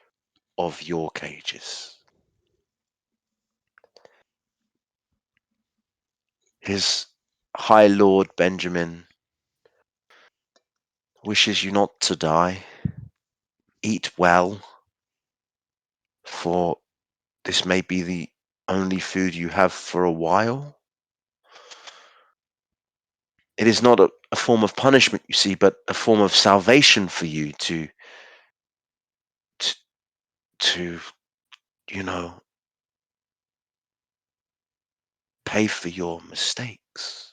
of your cages. His High Lord Benjamin wishes you not to die. Eat well, for this may be the only food you have for a while. It is not a form of punishment, you see, but a form of salvation for you to you know, pay for your mistakes.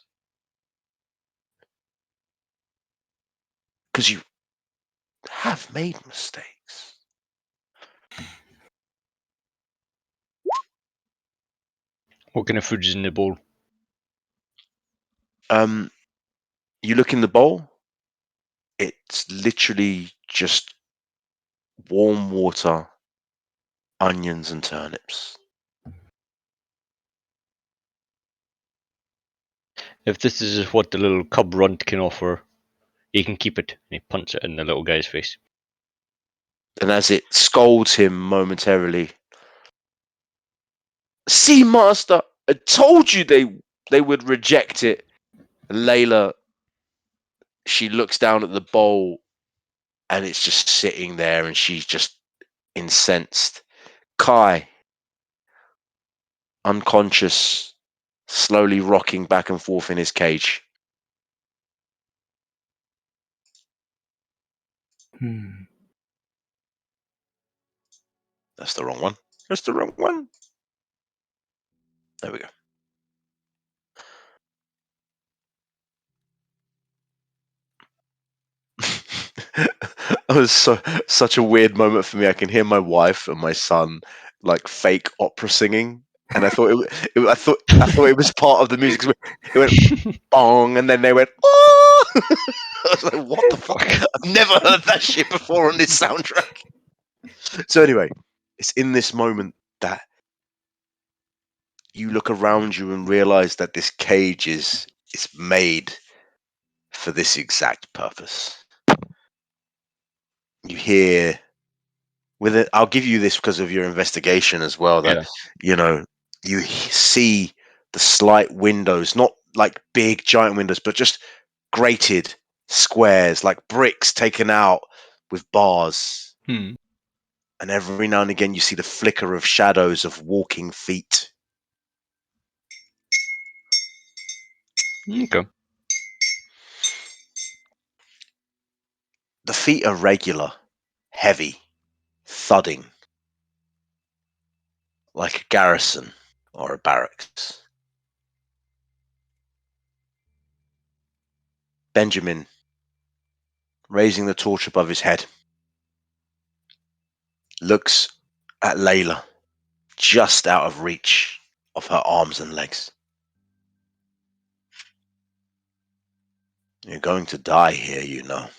Because you have made mistakes. What kind of food's in the bowl? You look in the bowl, it's literally just warm water, onions, and turnips. If this is what the little cub runt can offer, he can keep it. And he punts it in the little guy's face. And as it scolds him momentarily, see, master, I told you they would reject it. Layla, she looks down at the bowl and it's just sitting there and she's just incensed. Kai, unconscious, slowly rocking back and forth in his cage. That's the wrong one. That's the wrong one. There we go. It was such a weird moment for me. I can hear my wife and my son like fake opera singing, and I thought I thought it was part of the music. It went bong, and then they went oh. I was like, what the fuck? I've never heard that shit before on this soundtrack. So anyway, it's in this moment that you look around you and realize that this cage is made for this exact purpose. You hear with it, I'll give you this because of your investigation as well, that you see the slight windows, not like big giant windows, but just grated squares, like bricks taken out with bars. Hmm. And every now and again you see the flicker of shadows of walking feet. Okay. The feet are regular, heavy, thudding, like a garrison or a barracks. Benjamin, raising the torch above his head, looks at Layla, just out of reach of her arms and legs. You're going to die here, you know.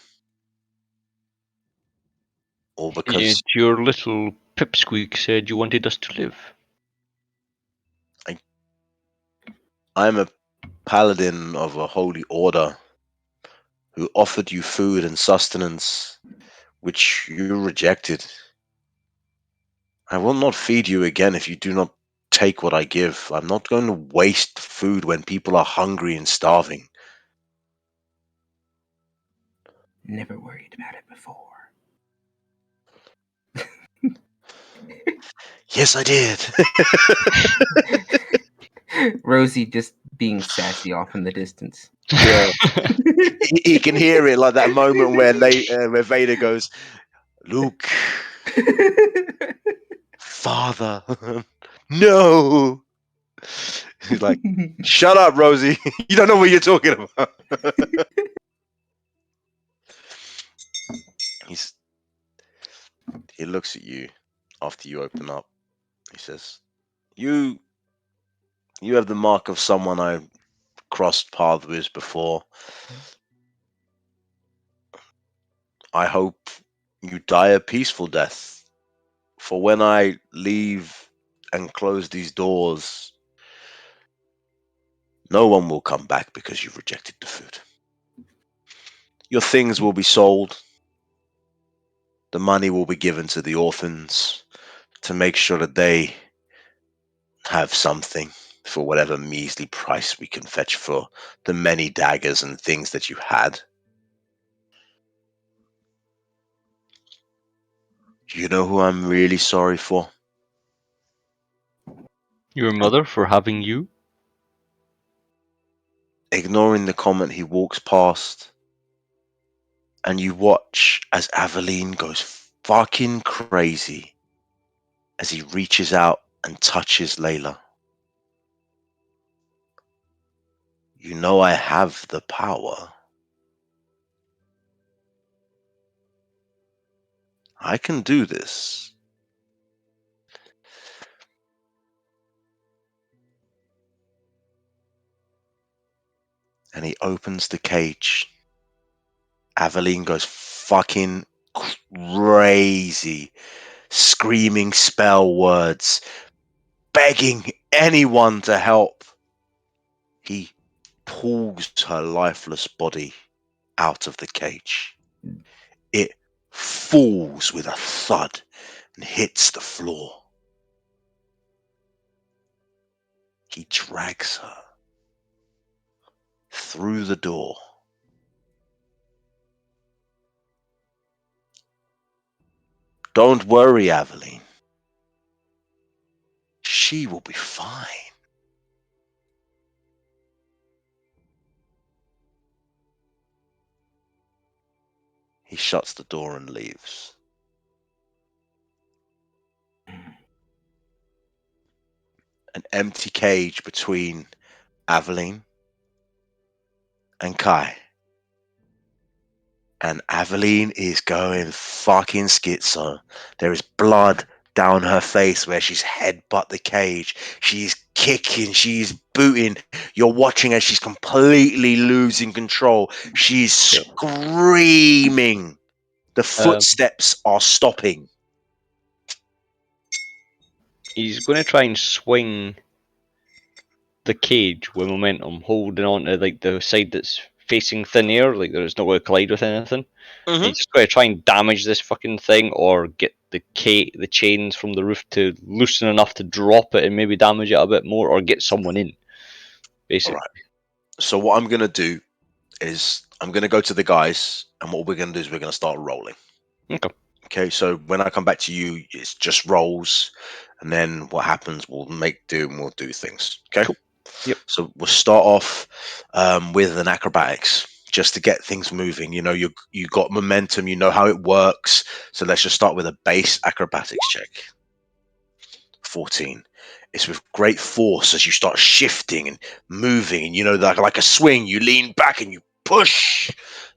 All because And your little pipsqueak said you wanted us to live. I'm a paladin of a holy order who offered you food and sustenance, which you rejected. I will not feed you again if you do not take what I give. I'm not going to waste food when people are hungry and starving. Never worried about it before. Yes, I did. Rosie just being sassy off in the distance. Yeah. He can hear it, like that moment where Vader goes, Luke, Father, no. He's like, shut up, Rosie. You don't know what you're talking about. He looks at you after you open up. He says, You have the mark of someone I crossed paths with before. I hope you die a peaceful death. For when I leave and close these doors, no one will come back because you've rejected the food. Your things will be sold. The money will be given to the orphans to make sure that they have something for whatever measly price we can fetch for the many daggers and things that you had. You know who I'm really sorry for? Your mother for having you? Ignoring the comment, he walks past, and you watch as Aveline goes fucking crazy as he reaches out and touches Layla. You know I have the power. I can do this. And he opens the cage. Aveline goes fucking crazy, screaming spell words, begging anyone to help. He pulls her lifeless body out of the cage. It falls with a thud and hits the floor. He drags her through the door. Don't worry, Aveline. She will be fine. He shuts the door and leaves. An empty cage between Aveline and Kai. And Aveline is going fucking schizo. There is blood down her face where she's headbutt the cage. She's kicking, she's booting. You're watching as she's completely losing control. She's screaming. The footsteps are stopping. He's going to try and swing the cage with momentum, holding on to like the side that's facing thin air, like that it's not going to collide with anything. Mhm. He's just going to try and damage this fucking thing, or get the chains from the roof to loosen enough to drop it and maybe damage it a bit more, or get someone in. Basically, Alright. So what I'm going to do is I'm going to go to the guys, and what we're going to do is we're going to start rolling. Okay. Okay, so when I come back to you, it's just rolls, and then what happens, we'll make do and we'll do things. Okay? Cool. Yep. So we'll start off with an acrobatics, just to get things moving. You know, you got momentum, you know how it works. So let's just start with a base acrobatics check. 14. It's with great force as you start shifting and moving, and you know, like a swing, you lean back and you push.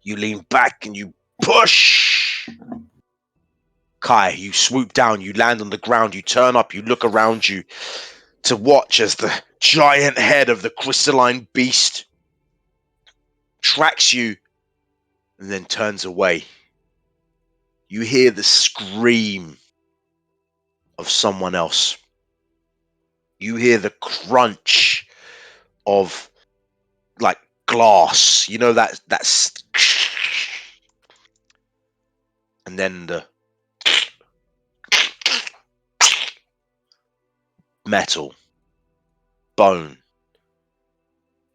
You lean back and you push. Kai, you swoop down, you land on the ground, you turn up, you look around you to watch as the giant head of the crystalline beast tracks you and then turns away. You hear the scream of someone else. You hear the crunch of like glass, you know, that's and then the metal, bone,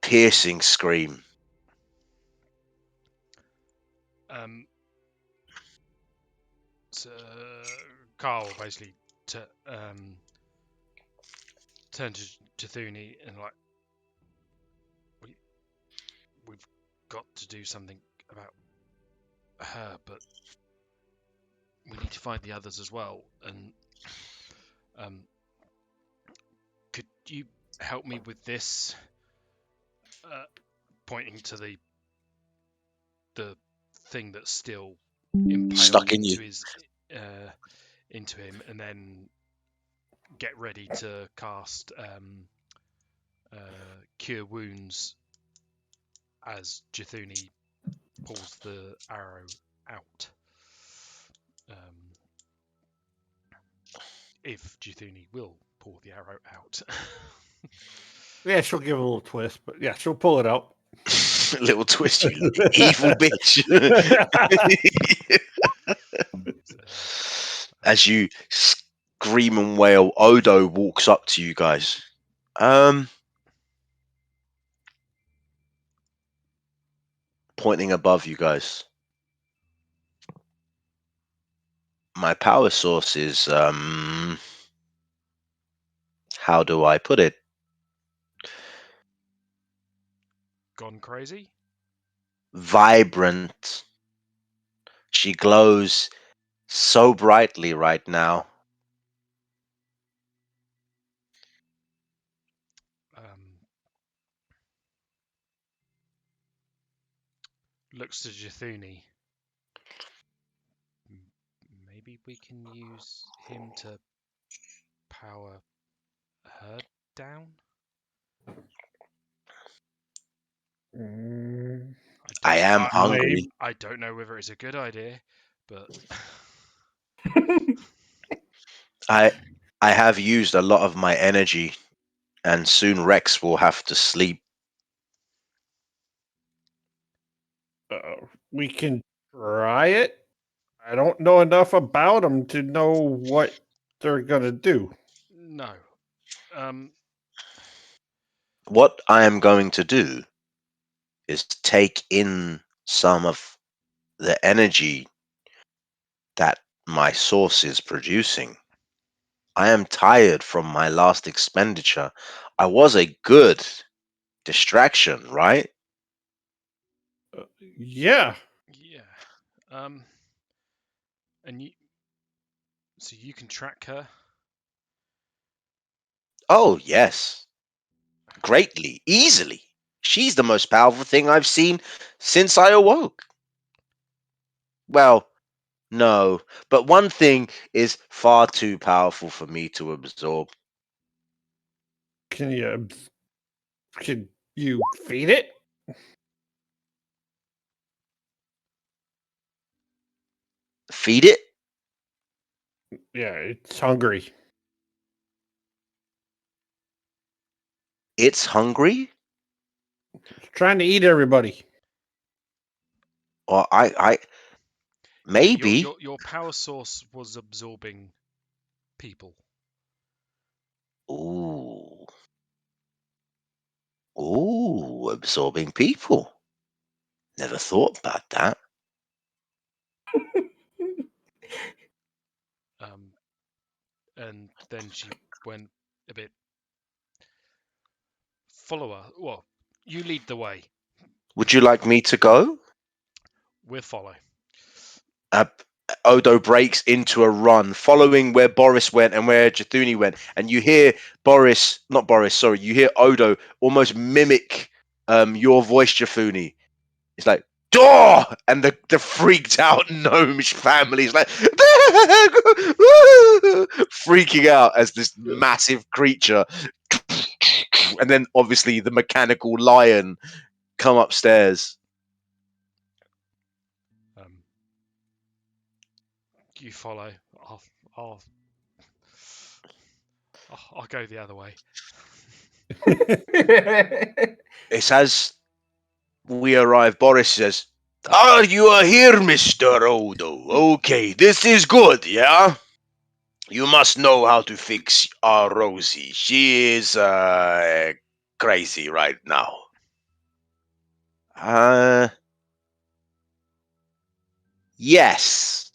piercing scream. So Carl basically turn to Thuni and like, we've got to do something about her, but we need to find the others as well. And could you help me with this? Pointing to the thing that's still impaled Stuck in into you. his into him, and then get ready to cast Cure Wounds as Jithuni pulls the arrow out. If Jithuni will pull the arrow out. Yeah, she'll give it a little twist, but yeah, she'll pull it out. A little twist, you evil bitch. As you scream and wail, Odo walks up to you guys. Pointing above you guys. My power source is how do I put it? Gone crazy? Vibrant. She glows so brightly right now. looks to Jathuni. Maybe we can use him to power her down? Mm, I am I, hungry. I don't know whether it's a good idea, but I I have used a lot of my energy, and soon Rex will have to sleep. we can try it. I don't know enough about them to know what they're gonna do. no. Um, What I am going to do is take in some of the energy that my source is producing. I am tired from my last expenditure. I was a good distraction, right? Yeah, yeah. Um, and so you can track her. Oh, yes. Greatly, easily. She's the most powerful thing I've seen since I awoke. Well, no, but one thing is far too powerful for me to absorb. can you feed it? Feed it? Yeah, it's hungry. It's hungry? It's trying to eat everybody. Or I Yeah, maybe. your power source was absorbing people. Ooh. Ooh, absorbing people. Never thought about that. And then she went a bit. Follow her. Well, you lead the way. Would you like me to go? We'll follow. Uh, Odo breaks into a run, following where Boris went and where Jathuni went, and you hear you hear Odo almost mimic your voice, Jathuni. It's like, door! And the freaked out gnomish family is like, freaking out as this massive creature. And then obviously the mechanical lion come upstairs. Um, you follow. I'll, I'll, I'll go the other way. It's as we arrive, Boris says, "Ah, you are here, Mr. Odo. Okay, this is good, yeah? You must know how to fix our Rosie. She is crazy right now." Uh, yes.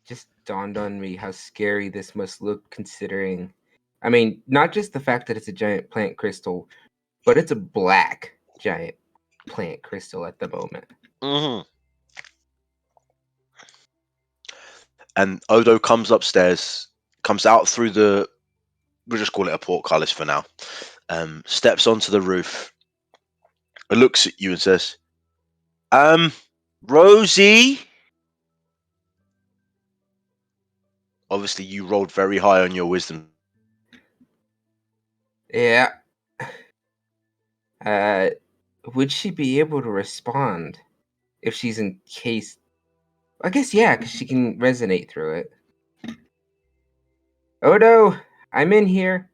Just dawned on me how scary this must look, considering, I mean, not just the fact that it's a giant plant crystal, but it's a black giant plant crystal at the moment. hmm And Odo comes upstairs, comes out through we'll just call it a portcullis for now, steps onto the roof, looks at you and says, Rosie? Obviously, you rolled very high on your wisdom. Yeah. Uh, would she be able to respond if she's encased? I guess yeah, because she can resonate through it. Odo, I'm in here.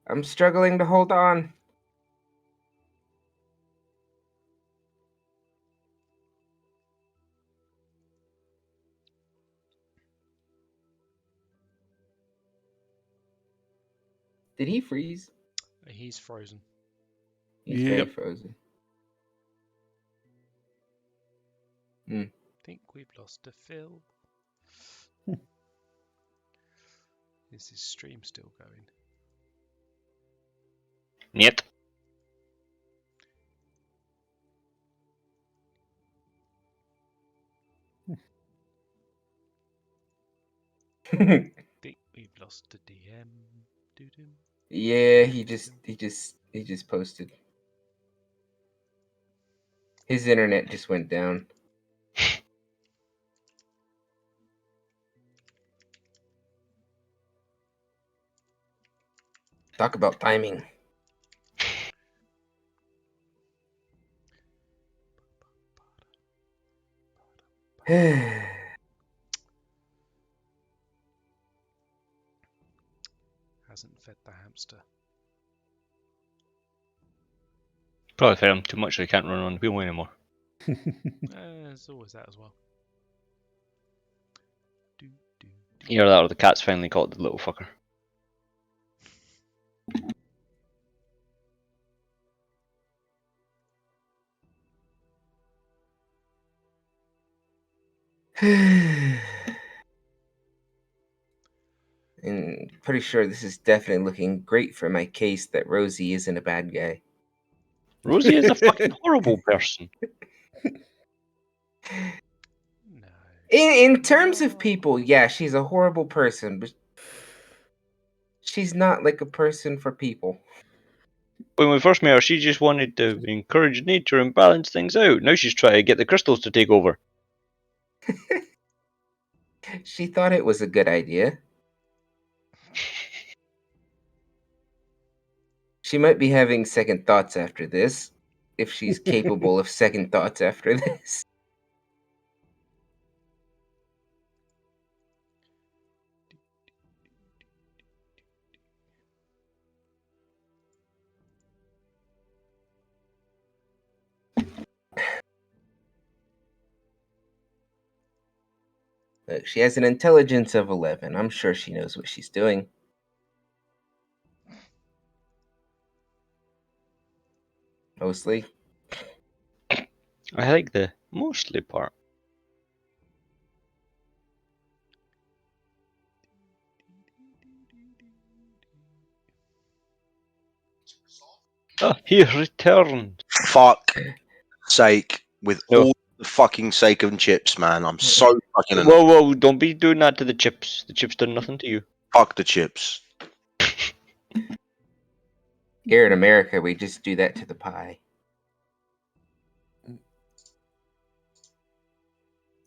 I'm struggling to hold on. Did he freeze? He's frozen. He's very Yep. frozen. Think we've lost a Phil. Is his stream still going? Niet. Think we've lost a DM. Doo-doo. Yeah, he just posted. His internet just went down. Talk about timing. Hasn't fed the hamster. Probably fed him too much so he can't run on the wheel anymore. There's always that as well. Either that or the cat's finally caught the little fucker. And pretty sure this is definitely looking great for my case that Rosie isn't a bad guy. Rosie is a fucking horrible person. No. In terms of people, yeah, she's a horrible person, but she's not like a person for people. When we first met her, she just wanted to encourage nature and balance things out. Now she's trying to get the crystals to take over. She thought it was a good idea. She might be having second thoughts after this, if she's capable of second thoughts after this. Look, she has an intelligence of 11. I'm sure she knows what she's doing. Mostly. I like the mostly part. Oh, he returned. Fuck sake, with No. all the fucking sake of chips, man. I'm so fucking annoyed. Whoa, whoa, don't be doing that to the chips. The chips done nothing to you. Fuck the chips. Here in America, we just do that to the pie.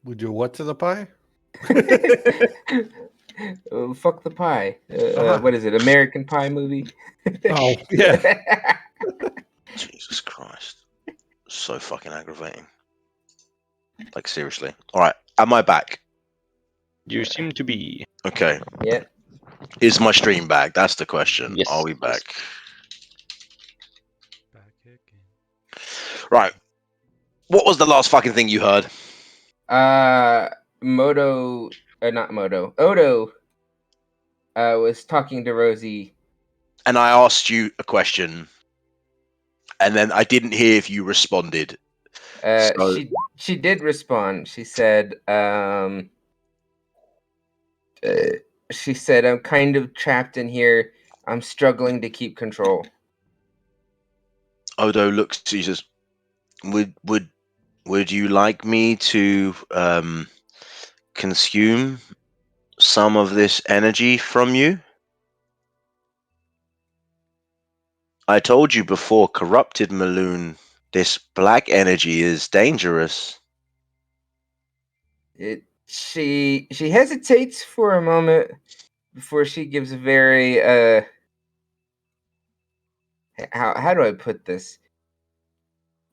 We do what to the pie? Fuck the pie. Uh-huh. What is it? American Pie movie? Oh, yeah. Jesus Christ. So fucking aggravating. Like, seriously. Alright, am I back? You seem to be. Okay. Yeah. Is my stream back? That's the question. Yes, Are we yes. back? Back again. Right. What was the last fucking thing you heard? Odo was talking to Rosie. And I asked you a question, and then I didn't hear if you responded. So- She did respond. She said, I'm kind of trapped in here. I'm struggling to keep control. Odo looks, he says, would you like me to consume some of this energy from you? I told you before, corrupted Maloon, this black energy is dangerous. She hesitates for a moment before she gives a very how do I put this?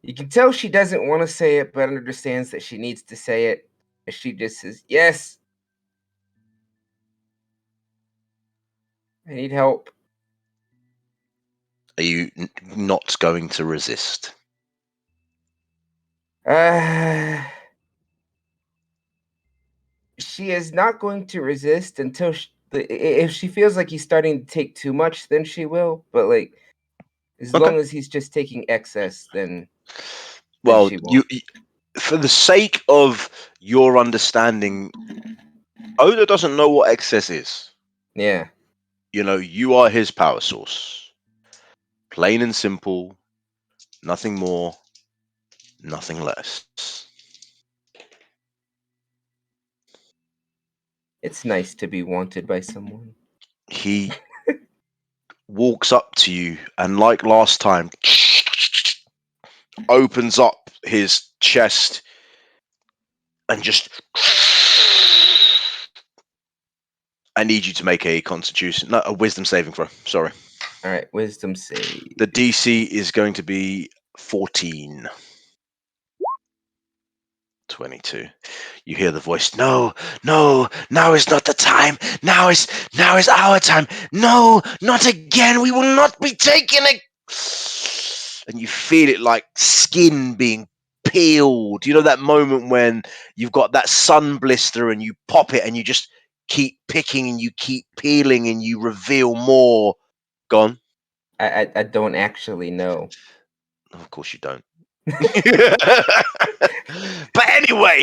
You can tell she doesn't want to say it, but understands that she needs to say it. She just says, "Yes, I need help." Are you not going to resist? She is not going to resist until if she feels like he's starting to take too much, then she will. But like, as Okay. long as he's just taking excess, then Well, she won't. for the sake of your understanding, Odo doesn't know what excess is. Yeah. You know, you are his power source. Plain and simple. Nothing more, nothing less. It's nice to be wanted by someone. He walks up to you and, like last time, opens up his chest and just. I need you to make a wisdom saving throw. Sorry. All right, wisdom save. The DC is going to be 14. 22. You hear the voice. No, now is not the time. Now is our time. No, not again. We will not be taken. And you feel it like skin being peeled. You know that moment when you've got that sun blister and you pop it and you just keep picking and you keep peeling and you reveal more. Gone. I don't actually know. Of course you don't. But anyway,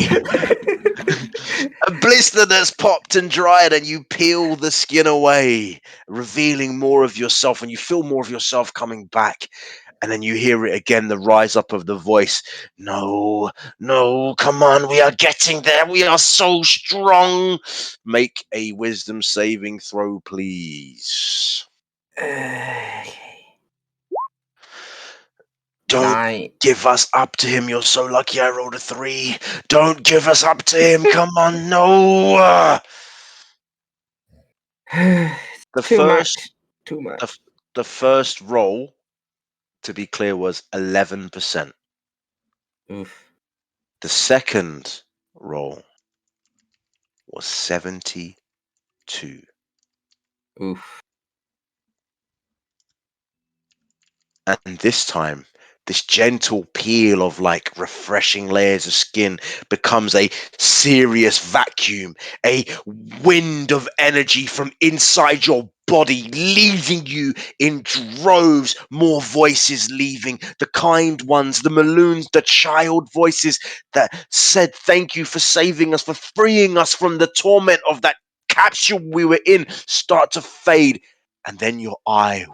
a blister that's popped and dried, and you peel the skin away, revealing more of yourself, and you feel more of yourself coming back. And then you hear it again, the rise up of the voice. No, come on, we are getting there. We are so strong. Make a wisdom saving throw, please. Don't 9. give us up to him. You're so lucky I rolled a 3. Don't give us up to him. Come on, no. The Too first, much. Too much. the first roll, to be clear, was 11%. Oof. The second roll was 72. Oof. And this time, this gentle peel of like refreshing layers of skin becomes a serious vacuum, a wind of energy from inside your body, leaving you in droves. More voices leaving, the kind ones, the Maloons, the child voices that said thank you for saving us, for freeing us from the torment of that capsule we were in, start to fade. And then your eye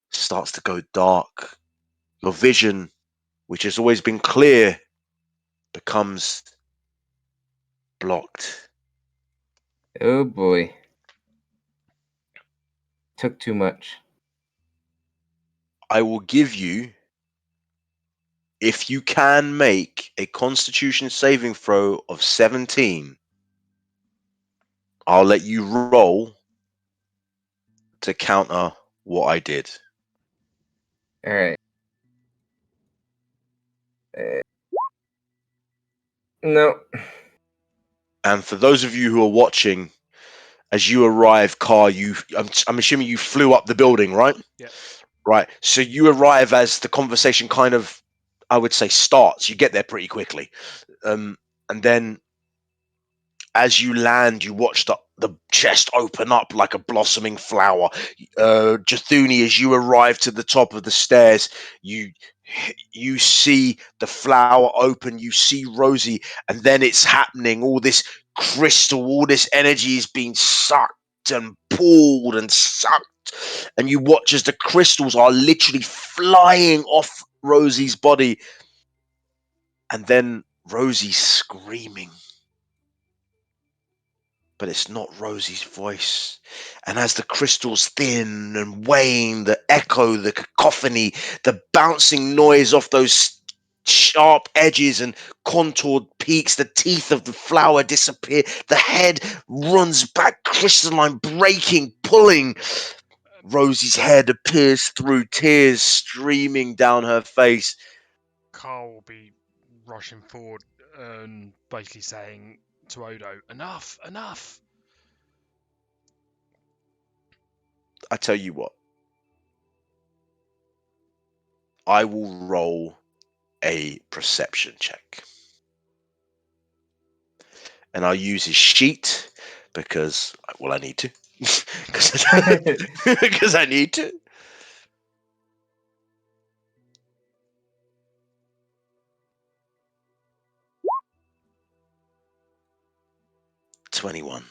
starts to go dark. Your vision, which has always been clear, becomes blocked. Oh boy. Took too much. I will give you, if you can make a Constitution saving throw of 17, I'll let you roll to counter what I did. All right. No. And for those of you who are watching, as you arrive, Car, I'm assuming you flew up the building, right? Yeah. Right. So you arrive as the conversation kind of, I would say, starts. You get there pretty quickly. And then as you land, you watch the chest open up like a blossoming flower. Jathuni, as you arrive to the top of the stairs, you see the flower open, you see Rosie, and then it's happening. All this crystal, all this energy is being sucked and pulled and sucked. And you watch as the crystals are literally flying off Rosie's body. And then Rosie's screaming. But it's not Rosie's voice. And as the crystals thin and wane, the echo, the cacophony, the bouncing noise off those sharp edges and contoured peaks, the teeth of the flower disappear, the head runs back crystalline, breaking, pulling. Rosie's head appears through, tears streaming down her face. Carl will be rushing forward and basically saying to Odo, enough. I tell you what, I will roll a perception check. And I'll use his sheet because, well, I need to. Because I need to. $21.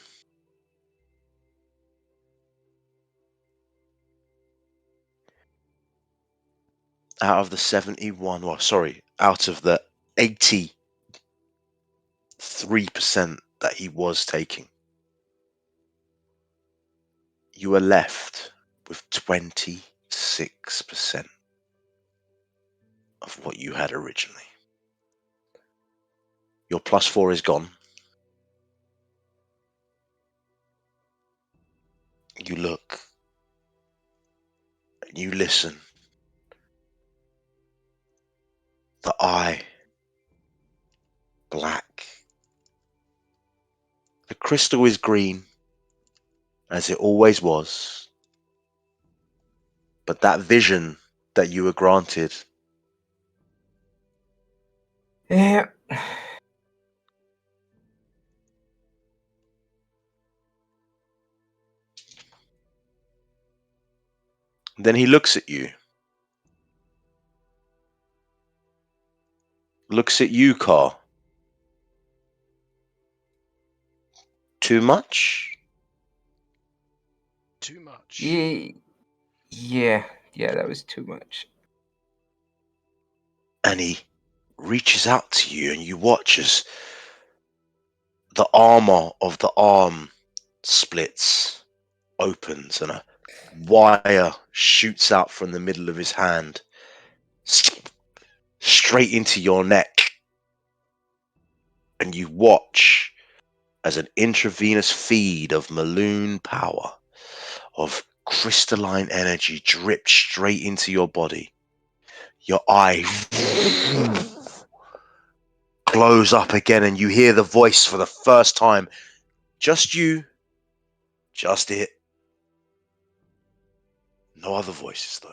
Out of the 71, well, sorry, out of the 83% that he was taking. you are left with 26% of what you had originally. Your +4 is gone. You look, and you listen. The eye, black. The crystal is green, as it always was. But that vision that you were granted, Yeah. then he looks at you. Looks at you, Carl. Too much? Too much. Yeah, that was too much. And he reaches out to you, and you watch as the armor of the arm splits, opens, and a wire shoots out from the middle of his hand straight into your neck. And you watch as an intravenous feed of Maloon power, of crystalline energy, drips straight into your body. Your eye glows up again, and you hear the voice for the first time. Just you, just it. No other voices, though.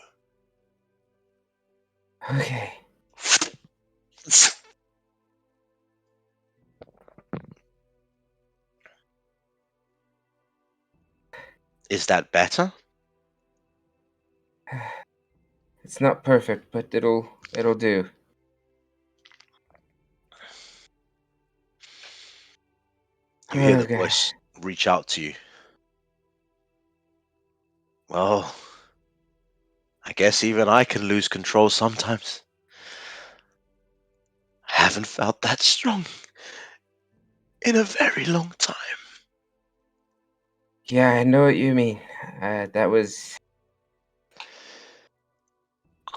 Okay. Is that better? It's not perfect, but it'll do. You hear the Okay. voice reach out to you. Well, I guess even I can lose control sometimes. I haven't felt that strong in a very long time. Yeah, I know what you mean. That was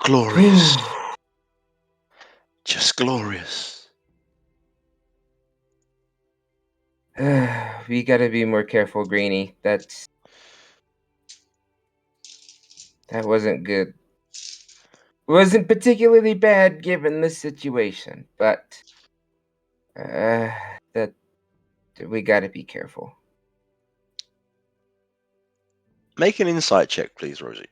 Glorious. Just glorious. we gotta be more careful, Greenie. That wasn't good. Wasn't particularly bad given the situation, but that we gotta be careful. Make an insight check, please, Rosie.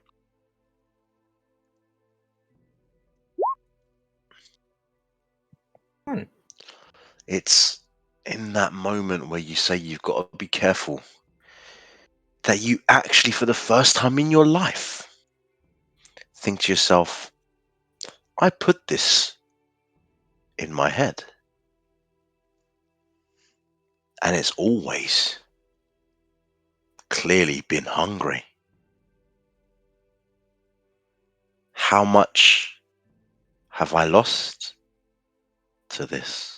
It's in that moment where you say you've got to be careful that you actually, for the first time in your life, think to yourself, I put this in my head. And it's always clearly been hungry. How much have I lost to this?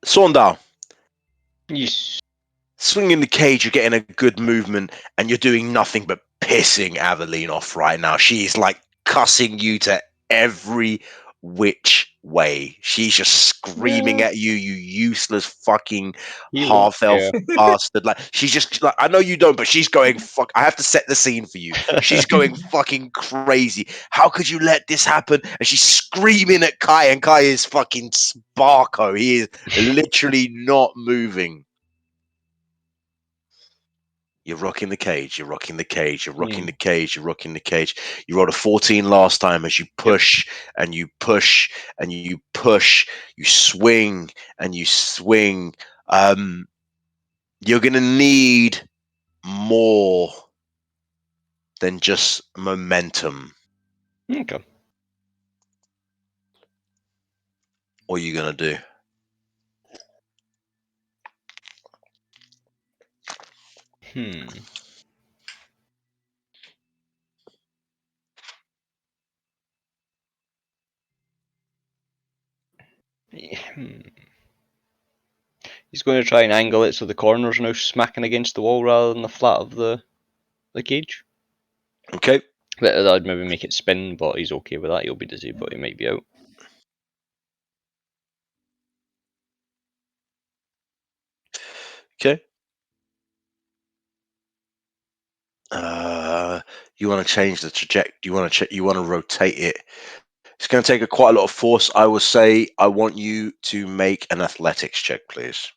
Saundar, Yes. swinging the cage, you're getting a good movement, and you're doing nothing but pissing Aveline off right now. She's like cussing you to every which way. She's just screaming at you, you useless fucking You look, half-elf bastard. Like, she's just like, I know you don't, but she's going fuck. I have to set the scene for you. She's going fucking crazy. How could you let this happen? And she's screaming at Kai, and Kai is fucking Sparko. He is literally not moving. You're rocking the cage, you're rocking the cage, you're rocking the cage, you're rocking the cage. You rolled a 14 last time as you push and you push and you push, you swing and you swing. You're going to need more than just momentum. Okay. What are you going to do? He's going to try and angle it so the corners are now smacking against the wall rather than the flat of the cage. Okay. That'd maybe make it spin, but he's okay with that. He'll be dizzy, but he might be out. Okay. You want to change the trajectory. You want to rotate it. It's going to take quite a lot of force. I will say I want you to make an athletics check, please.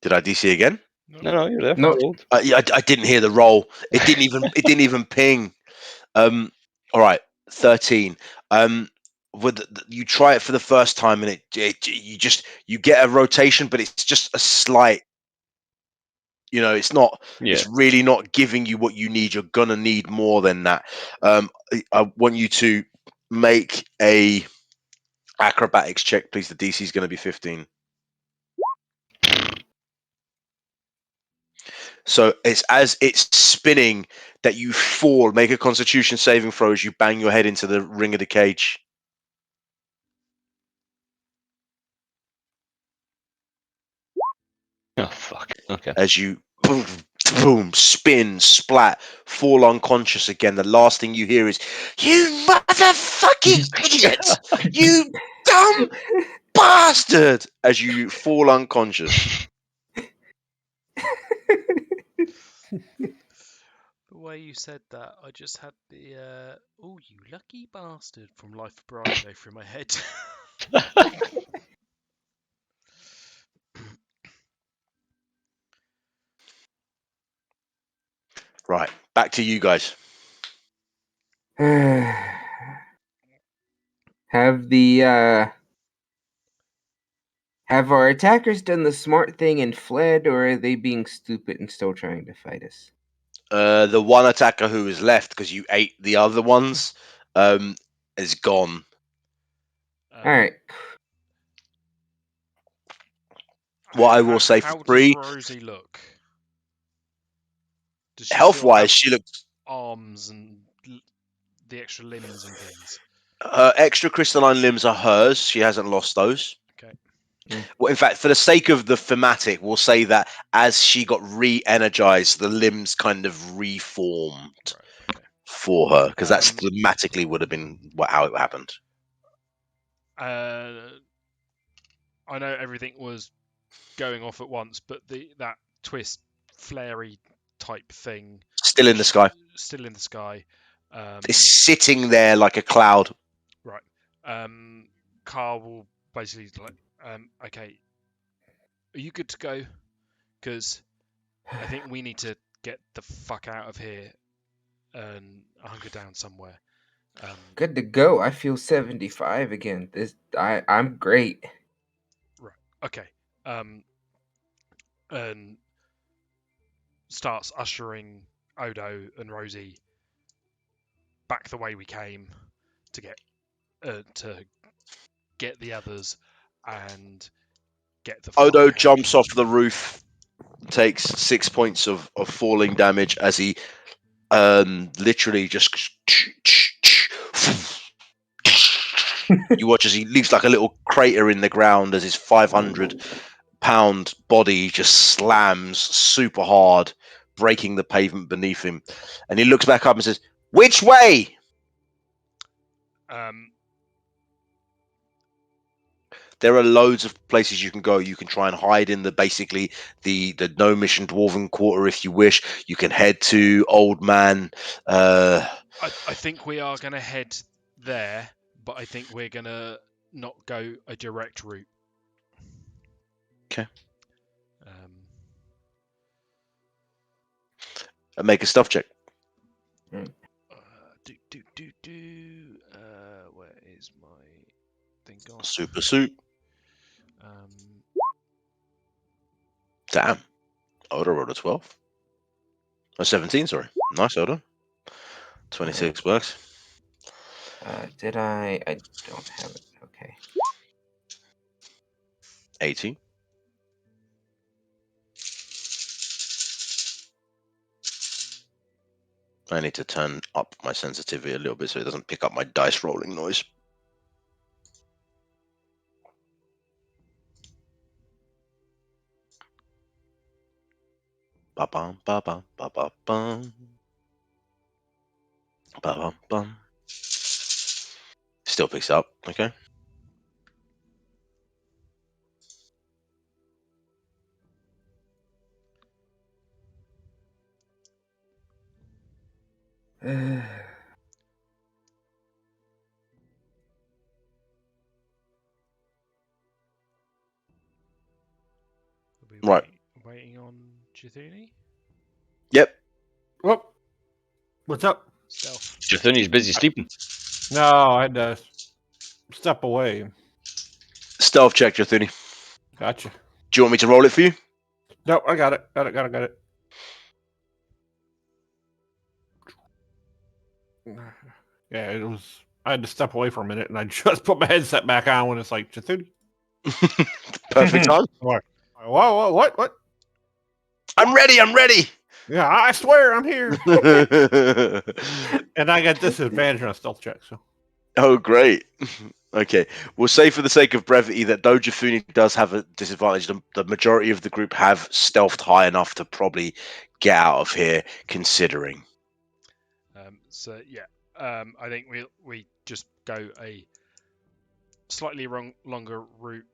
Did I DC again? No, you're there. No. You rolled. Yeah, I didn't hear the roll. It didn't even ping. All right, 13. You try it for the first time and you get a rotation, but it's just a slight. It's not. Yeah. It's really not giving you what you need. You're gonna need more than that. I want you to make a acrobatics check, please. The DC is going to be 15. So it's as it's spinning that you fall. Make a Constitution saving throw as you bang your head into the ring of the cage. Oh fuck. Okay. As you boom, boom, spin, splat, fall unconscious again. The last thing you hear is, "You motherfucking idiot! You dumb bastard!" As you fall unconscious. The way you said that, I just had the "oh, you lucky bastard" from Life of Brian go through my head. Right, back to you guys. Have our attackers done the smart thing and fled, or are they being stupid and still trying to fight us? The one attacker who is left because you ate the other ones is gone. All right. What I will say for How does free, Rosie look? Does she still health-wise, have she looks. arms and the extra limbs and things? Her extra crystalline limbs are hers. She hasn't lost those. Okay. Well, in fact, for the sake of the thematic, we'll say that as she got re-energized, the limbs kind of reformed Right. Okay. for her, because that's Um, thematically would have been how it happened. I know everything was going off at once, but that twist, flary type thing, Still in the sky. still in the sky. It's sitting there like a cloud. Right. Carl will basically okay, are you good to go? Because I think we need to get the fuck out of here and hunker down somewhere. Good to go. I feel 75 again. I'm great. Right. Okay. And starts ushering Odo and Rosie back the way we came to get the others and get the Odo fuck out. jumps off the roof, takes 6 points of falling damage as he literally just. You watch as he leaves like a little crater in the ground as his 500-pound body just slams super hard, breaking the pavement beneath him. And he looks back up and says, "Which way?" There are loads of places you can go. You can try and hide in basically the no mission dwarven quarter if you wish. You can head to Old Man. I think we are going to head there, but I think we're going to not go a direct route. Okay. Make a stealth check. Where is my thing gone? Super suit. Damn. Odo rolled a 12. Oh, 17, sorry. Nice, Odo. 26 works. Did I? I don't have it. Okay. 80. I need to turn up my sensitivity a little bit so it doesn't pick up my dice rolling noise. Ba-bum, ba-bum, ba-ba-bum. Ba-bum, bum. Still picks up, okay? Are we Right. waiting on Chithuni? Yep. Whoop. What's up? Stealth. Jathuni's busy sleeping. No, I had to step away. Stealth check, Jathuni. Gotcha. Do you want me to roll it for you? No, I got it. Got it. Yeah, it was. I had to step away for a minute, and I just put my headset back on when it's like Jathuni. Perfect time. Whoa, what? I'm ready. Yeah, I swear I'm here. And I got disadvantage on a stealth check. So Oh, great. Okay, we'll say for the sake of brevity that though Jafuni does have a disadvantage, the majority of the group have stealthed high enough to probably get out of here, considering. So yeah, I think we just go a slightly longer route,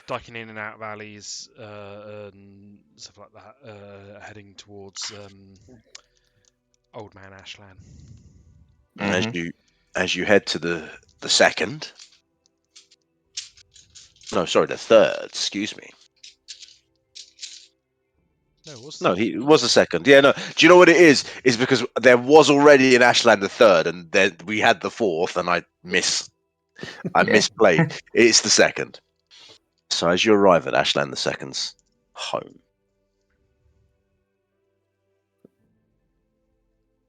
ducking in and out of alleys and stuff like that, heading towards Old Man Ashland. And as you head to the second, no, sorry, the third. Excuse me. No, it was. No, it was the second. Yeah, no. Do you know what it is? It's because there was already an Ashland the third, and then we had the fourth, and I misplayed. It's the second. So as you arrive at Ashland the second's home,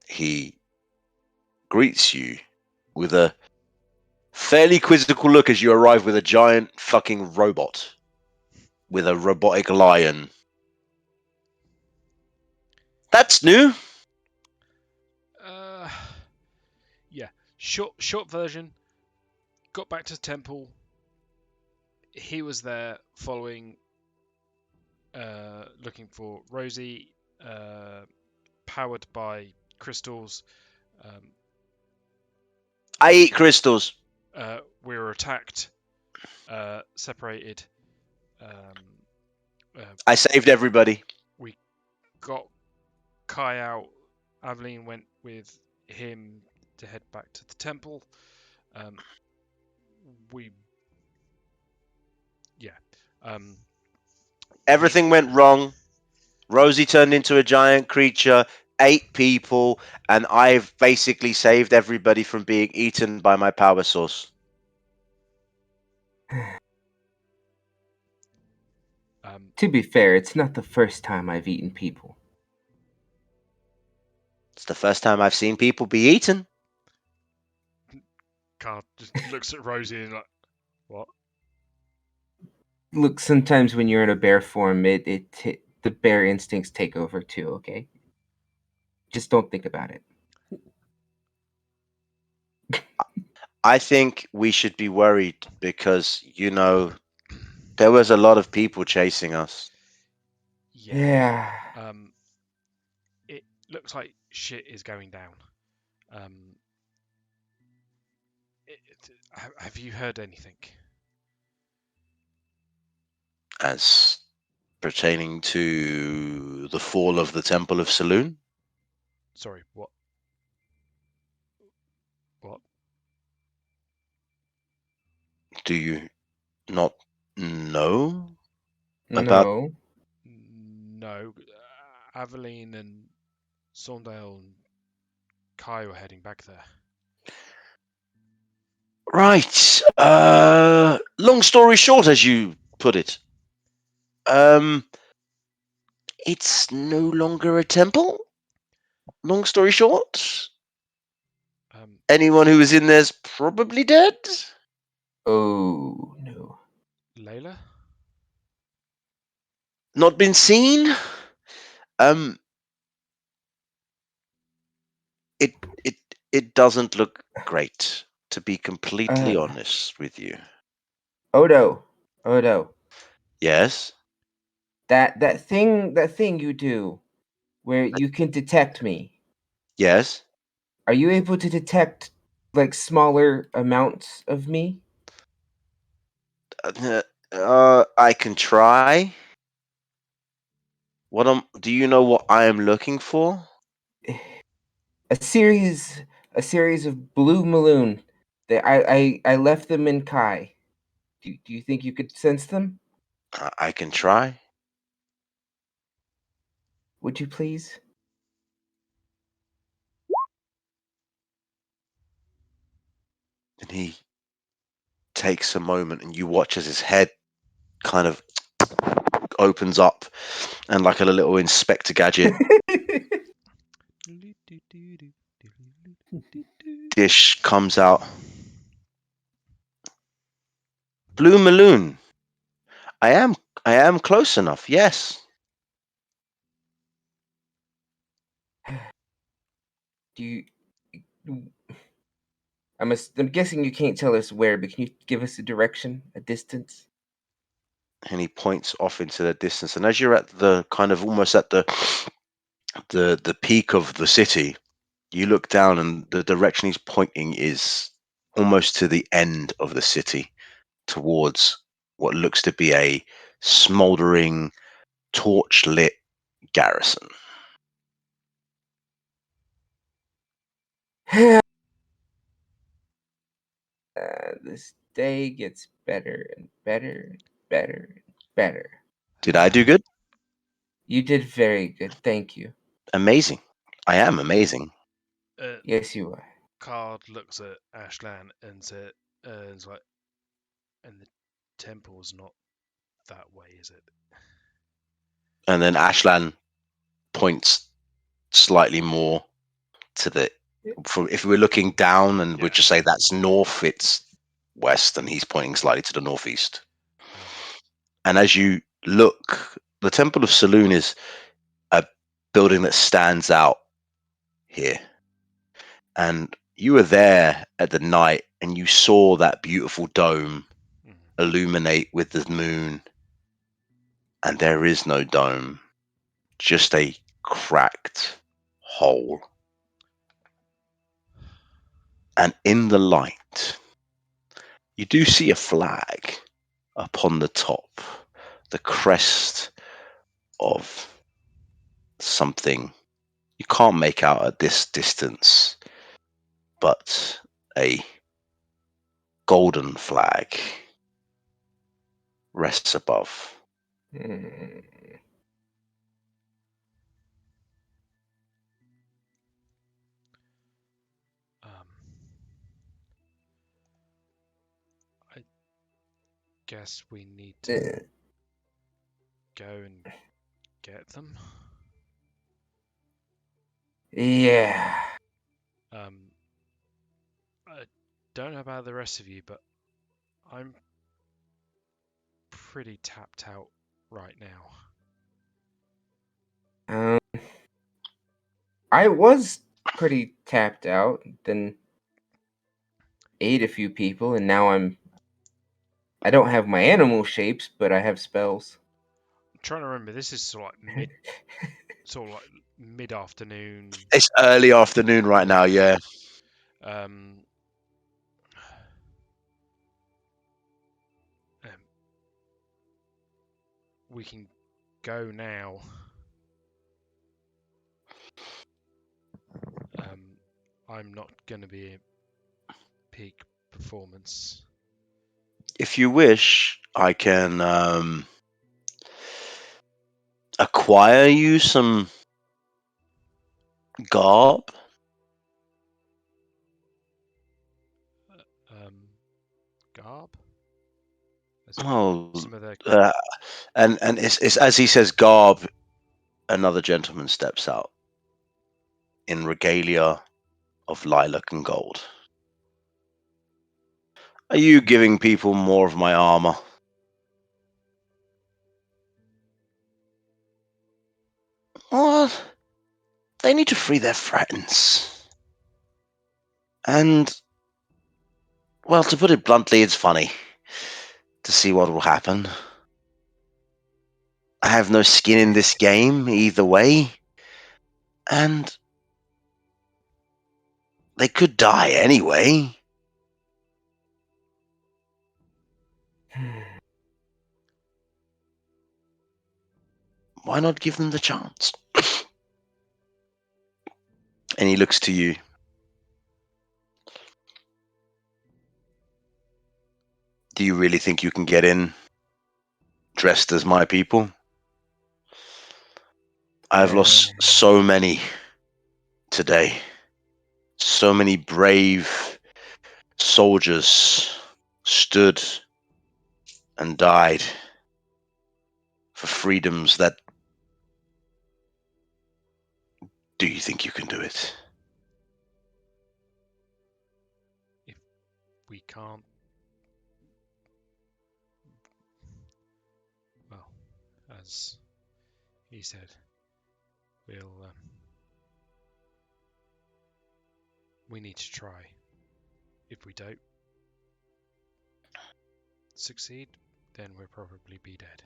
he greets you with a fairly quizzical look as you arrive with a giant fucking robot with a robotic lion. That's new. Yeah. Short version. Got back to the temple. He was there following, looking for Rosie, powered by crystals. I eat crystals. We were attacked, separated. I saved everybody. We got Kai out. Aveline went with him to head back to the temple. Everything went wrong. Rosie turned into a giant creature, ate people, and I've basically saved everybody from being eaten by my power source. To be fair, it's not the first time I've eaten people. It's the first time I've seen people be eaten. Carl just looks at Rosie and like, what? Look, sometimes when you're in a bear form, the bear instincts take over too. Okay, just don't think about it. I think we should be worried because, there was a lot of people chasing us. Yeah. It looks like shit is going down. Have you heard anything? As pertaining to the fall of the Temple of Saloon? Sorry, what? What? Do you not know about... No. No. Aveline and Sondale and Kai were heading back there. Right. Long story short, as you put it. It's no longer a temple? Long story short? Anyone who was in there's probably dead. Oh no. Layla? Not been seen. It it it doesn't look great, to be completely Uh, honest with you. Odo. Odo. Yes. That thing you do where you can detect me. Yes. Are you able to detect like smaller amounts of me? I can try. Do you know what I am looking for? A series of blue Maloon. That I left them in Kai. Do you think you could sense them? I can try. Would you please? And he takes a moment, and you watch as his head kind of opens up, and like a little Inspector Gadget dish comes out. Blue Maloon. I am close enough. Yes. Do you? I'm guessing you can't tell us where, but can you give us a direction, a distance? And he points off into the distance. And as you're at the kind of almost at the peak of the city, you look down, and the direction he's pointing is almost to the end of the city, towards what looks to be a smoldering, torch-lit garrison. This day gets better and better and better and better. Did I do good? You did very good, thank you. Amazing. I am amazing. Yes, you are. Card looks at Ashlan and said, "It's like, and the temple's not that way, is it?" And then Ashlan points slightly more to the. If we're looking down and we'd Yeah. just say that's north, it's west, and he's pointing slightly to the northeast. Um, And as you look, the Temple of Saloon is a building that stands out here. And you were there at the night, and you saw that beautiful dome mhm. illuminate with the moon. And there is no dome, just a cracked hole. And in the light, you do see a flag upon the top, the crest of something you can't make out at this distance, but a golden flag rests above. Hmm. Um, I guess we need to Uh, go and get them. yeah. I don't know about the rest of you, but I'm pretty tapped out right now. I was pretty tapped out, then ate a few people, and now I don't have my animal shapes, but I have spells. I'm trying to remember. This is sort of like mid-afternoon. It's early afternoon right now, yeah. Um, um, we can go now. I'm not going to be at peak performance. If you wish, I can acquire you some garb. Garb? As in Oh, some of the uh, and it's as he says garb, another gentleman steps out in regalia of lilac and gold. Are you giving people more of my armor? Well, they need to free their friends. And, well, to put it bluntly, it's funny to see what will happen. I have no skin in this game either way. And they could die anyway. Why not give them the chance? And he looks to you. Do you really think you can get in dressed as my people? I've lost so many today. So many brave soldiers stood and died for freedoms that... Do you think you can do it? We can't. Well, as he said, we need to try. If we don't succeed, then we'll probably be dead.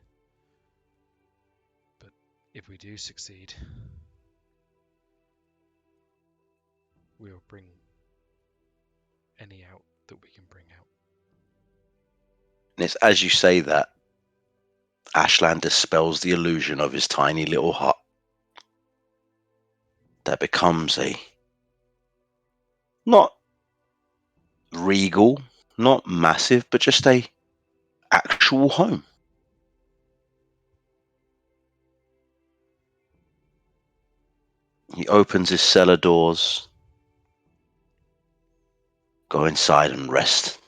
But if we do succeed, we'll bring any out that we can bring out. And it's as you say that, Ashland dispels the illusion of his tiny little hut. That becomes a... not regal, not massive, but just a actual home. He opens his cellar doors. Go inside and rest.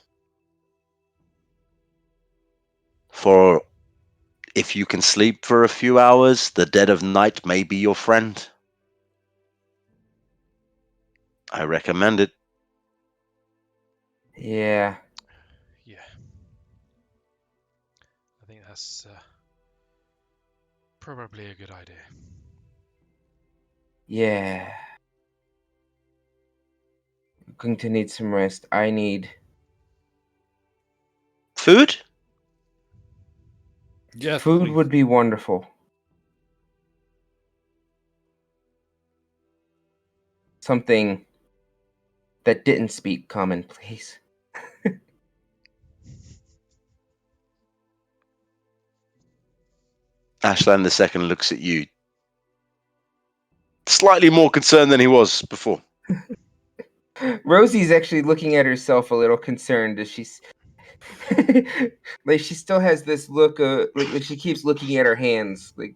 For if you can sleep for a few hours, the dead of night may be your friend. I recommend it. Yeah. Yeah. I think that's probably a good idea. Yeah. I'm going to need some rest. I need Food? Yes, food please. would be wonderful. Something that didn't speak common, please. Ashland II looks at you, slightly more concerned than he was before. Rosie's actually looking at herself a little concerned as she's like she still has this look like she keeps looking at her hands like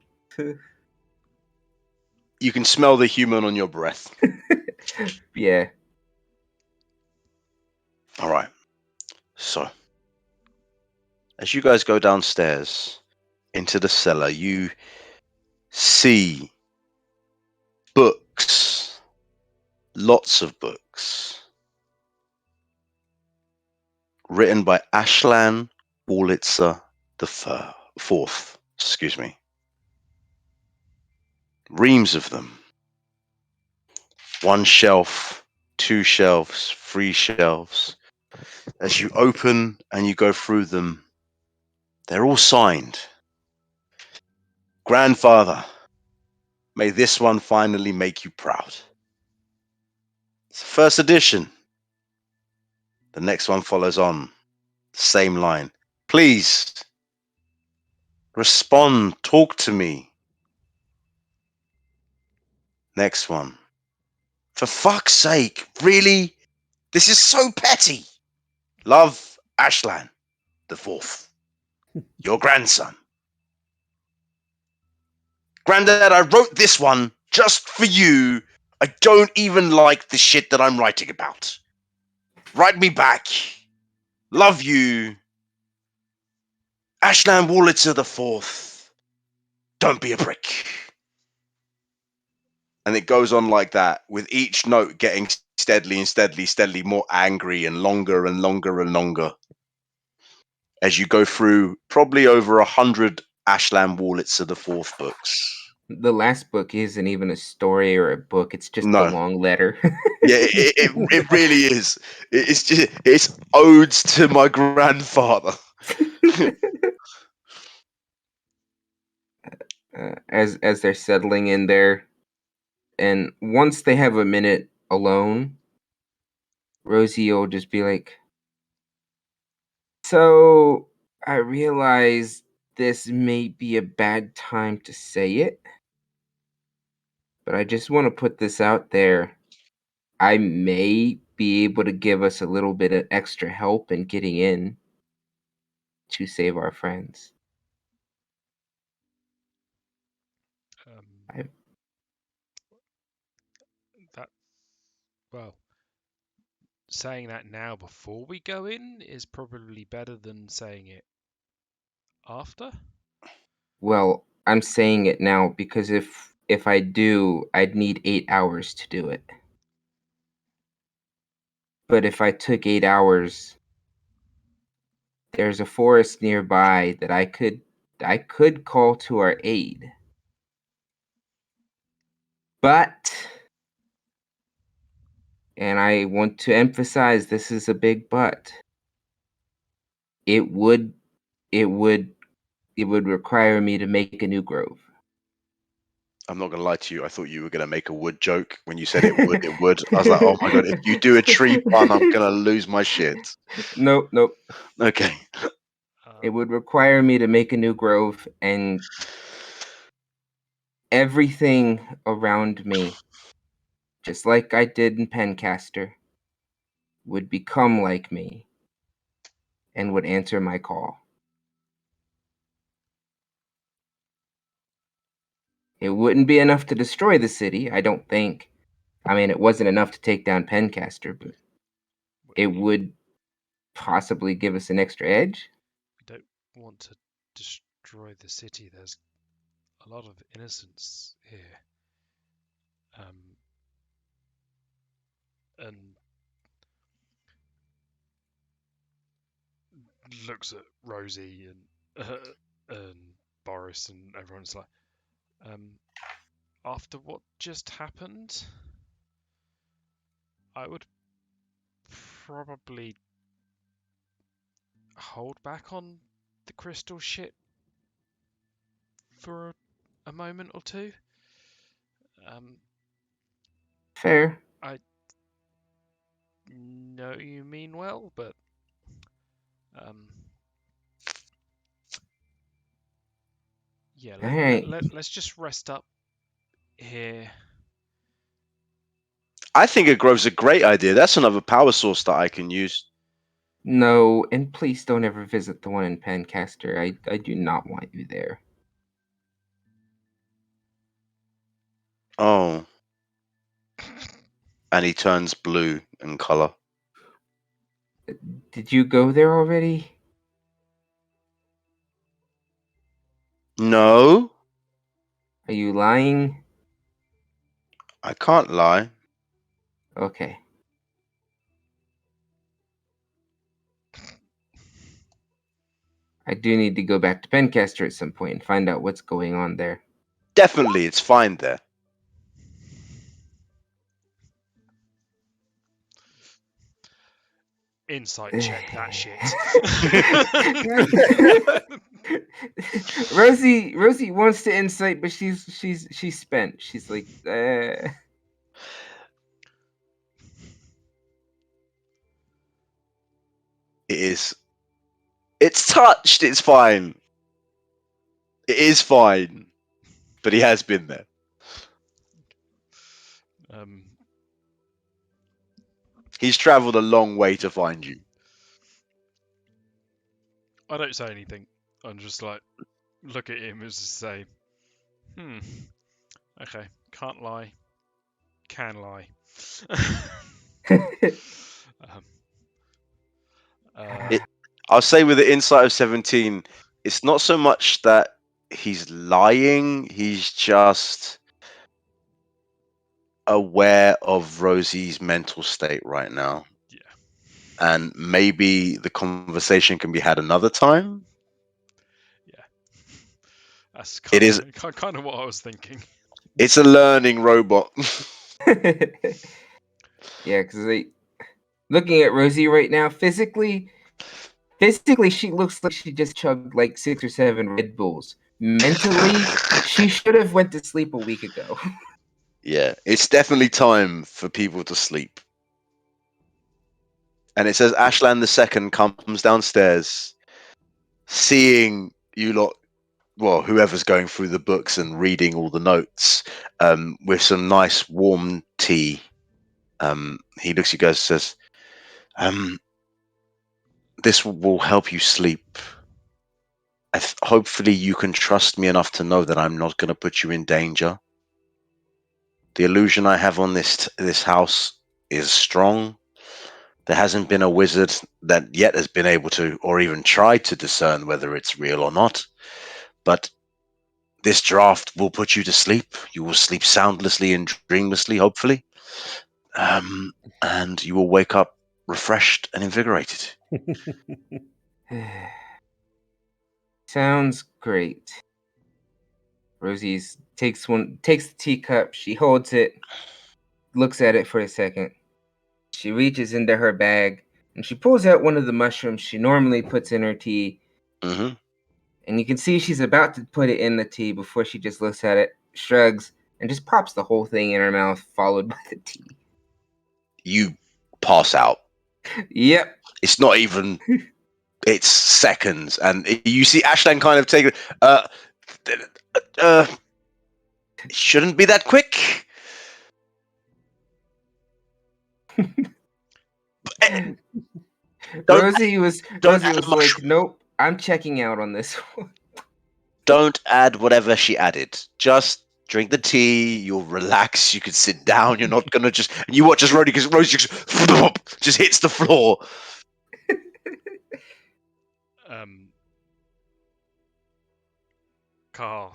You can smell the human on your breath. yeah. All right. So, as you guys go downstairs into the cellar, you see books. Lots of books. Written by Ashlan Wurlitzer the Fourth. Excuse me. Reams of them. One shelf, two shelves, three shelves. As you open and you go through them, they're all signed. Grandfather, may this one finally make you proud. It's the first edition. The next one follows on. Same line. Please, respond, talk to me. Next one. For fuck's sake, really? This is so petty. Love, Ashlan the Fourth. Your grandson. Granddad, I wrote this one just for you. I don't even like the shit that I'm writing about. Write me back. Love you. Ashland Wurlitzer the Fourth. Don't be a prick. And it goes on like that, with each note getting steadily more angry and longer and longer and longer. As you go through probably over 100 Ashland Wallets of the Fourth books. The last book isn't even a story or a book; it's just No. a long letter. Yeah, it really is. It's odes to my grandfather. As they're settling in there, and once they have a minute alone, Rosie will just be like, "So I realize this may be a bad time to say it, but I just want to put this out there. I may be able to give us a little bit of extra help in getting in to save our friends." I- That well, saying that now before we go in is probably better than saying it after. Well, I'm saying it now because if I do, I'd need 8 hours to do it. But if I took 8 hours, there's a forest nearby that I could call to our aid. But, and I want to emphasize this is a big but, it would it would it would require me to make a new grove. I'm not gonna lie to you. I thought you were gonna make a wood joke when you said it would. It would. I was like, oh my god, if you do a tree pun, I'm gonna lose my shit. Nope. Okay. It would require me to make a new grove, and everything around me, just like I did in Pencaster, would become like me and would answer my call. It wouldn't be enough to destroy the city, I don't think. I mean, it wasn't enough to take down Pencaster, but it would possibly give us an extra edge. We don't want to destroy the city. There's a lot of innocents here. And looks at Rosie and Boris and everyone's like, after what just happened, I would probably hold back on the crystal shit for a moment or two. Fair. I know you mean well, but yeah, let's just rest up here. I think a grove's a great idea. That's another power source that I can use. No, and please don't ever visit the one in Pencaster. I do not want you there. Oh. And he turns blue in color. Did you go there already? No, Are you lying? I can't lie. Okay. I do need to go back to Pencaster at some point and find out what's going on there. Definitely, it's fine there. Insight check that shit. Rosie wants to insight, but she's spent. She's like, It is. It's touched. It's fine. It is fine. But he has been there. He's travelled a long way to find you. I don't say anything. I'm just like, look at him as to say, okay, can't lie, can lie. I'll say with the insight of 17, it's not so much that he's lying, he's just aware of Rosie's mental state right now. Yeah. And maybe the conversation can be had another time. Yeah. That's It is. kind of what I was thinking. It's a learning robot. Yeah, because looking at Rosie right now, physically, she looks like she just chugged like 6 or 7 Red Bulls. Mentally, she should have went to sleep a week ago. Yeah, it's definitely time for people to sleep. And it says Ashland II comes downstairs, seeing you lot, well, whoever's going through the books and reading all the notes, with some nice warm tea. He looks at you guys and says, this will help you sleep. Hopefully you can trust me enough to know that I'm not going to put you in danger. The illusion I have on this house is strong. There hasn't been a wizard that yet has been able to, or even tried to discern whether it's real or not. But this draft will put you to sleep. You will sleep soundlessly and dreamlessly, hopefully. And you will wake up refreshed and invigorated. Sounds great. Rosie takes the teacup, she holds it, looks at it for a second. She reaches into her bag and she pulls out one of the mushrooms she normally puts in her tea. Mm-hmm. And you can see she's about to put it in the tea before she just looks at it, shrugs, and just pops the whole thing in her mouth, followed by the tea. You pass out. Yep. It's not even. It's seconds, and you see Ashland kind of take it. It shouldn't be that quick. Rosie was much- like, nope, I'm checking out on this one. Don't add whatever she added. Just drink the tea. You'll relax. You can sit down. You're not gonna just. And you watch as Rosie just hits the floor. Carl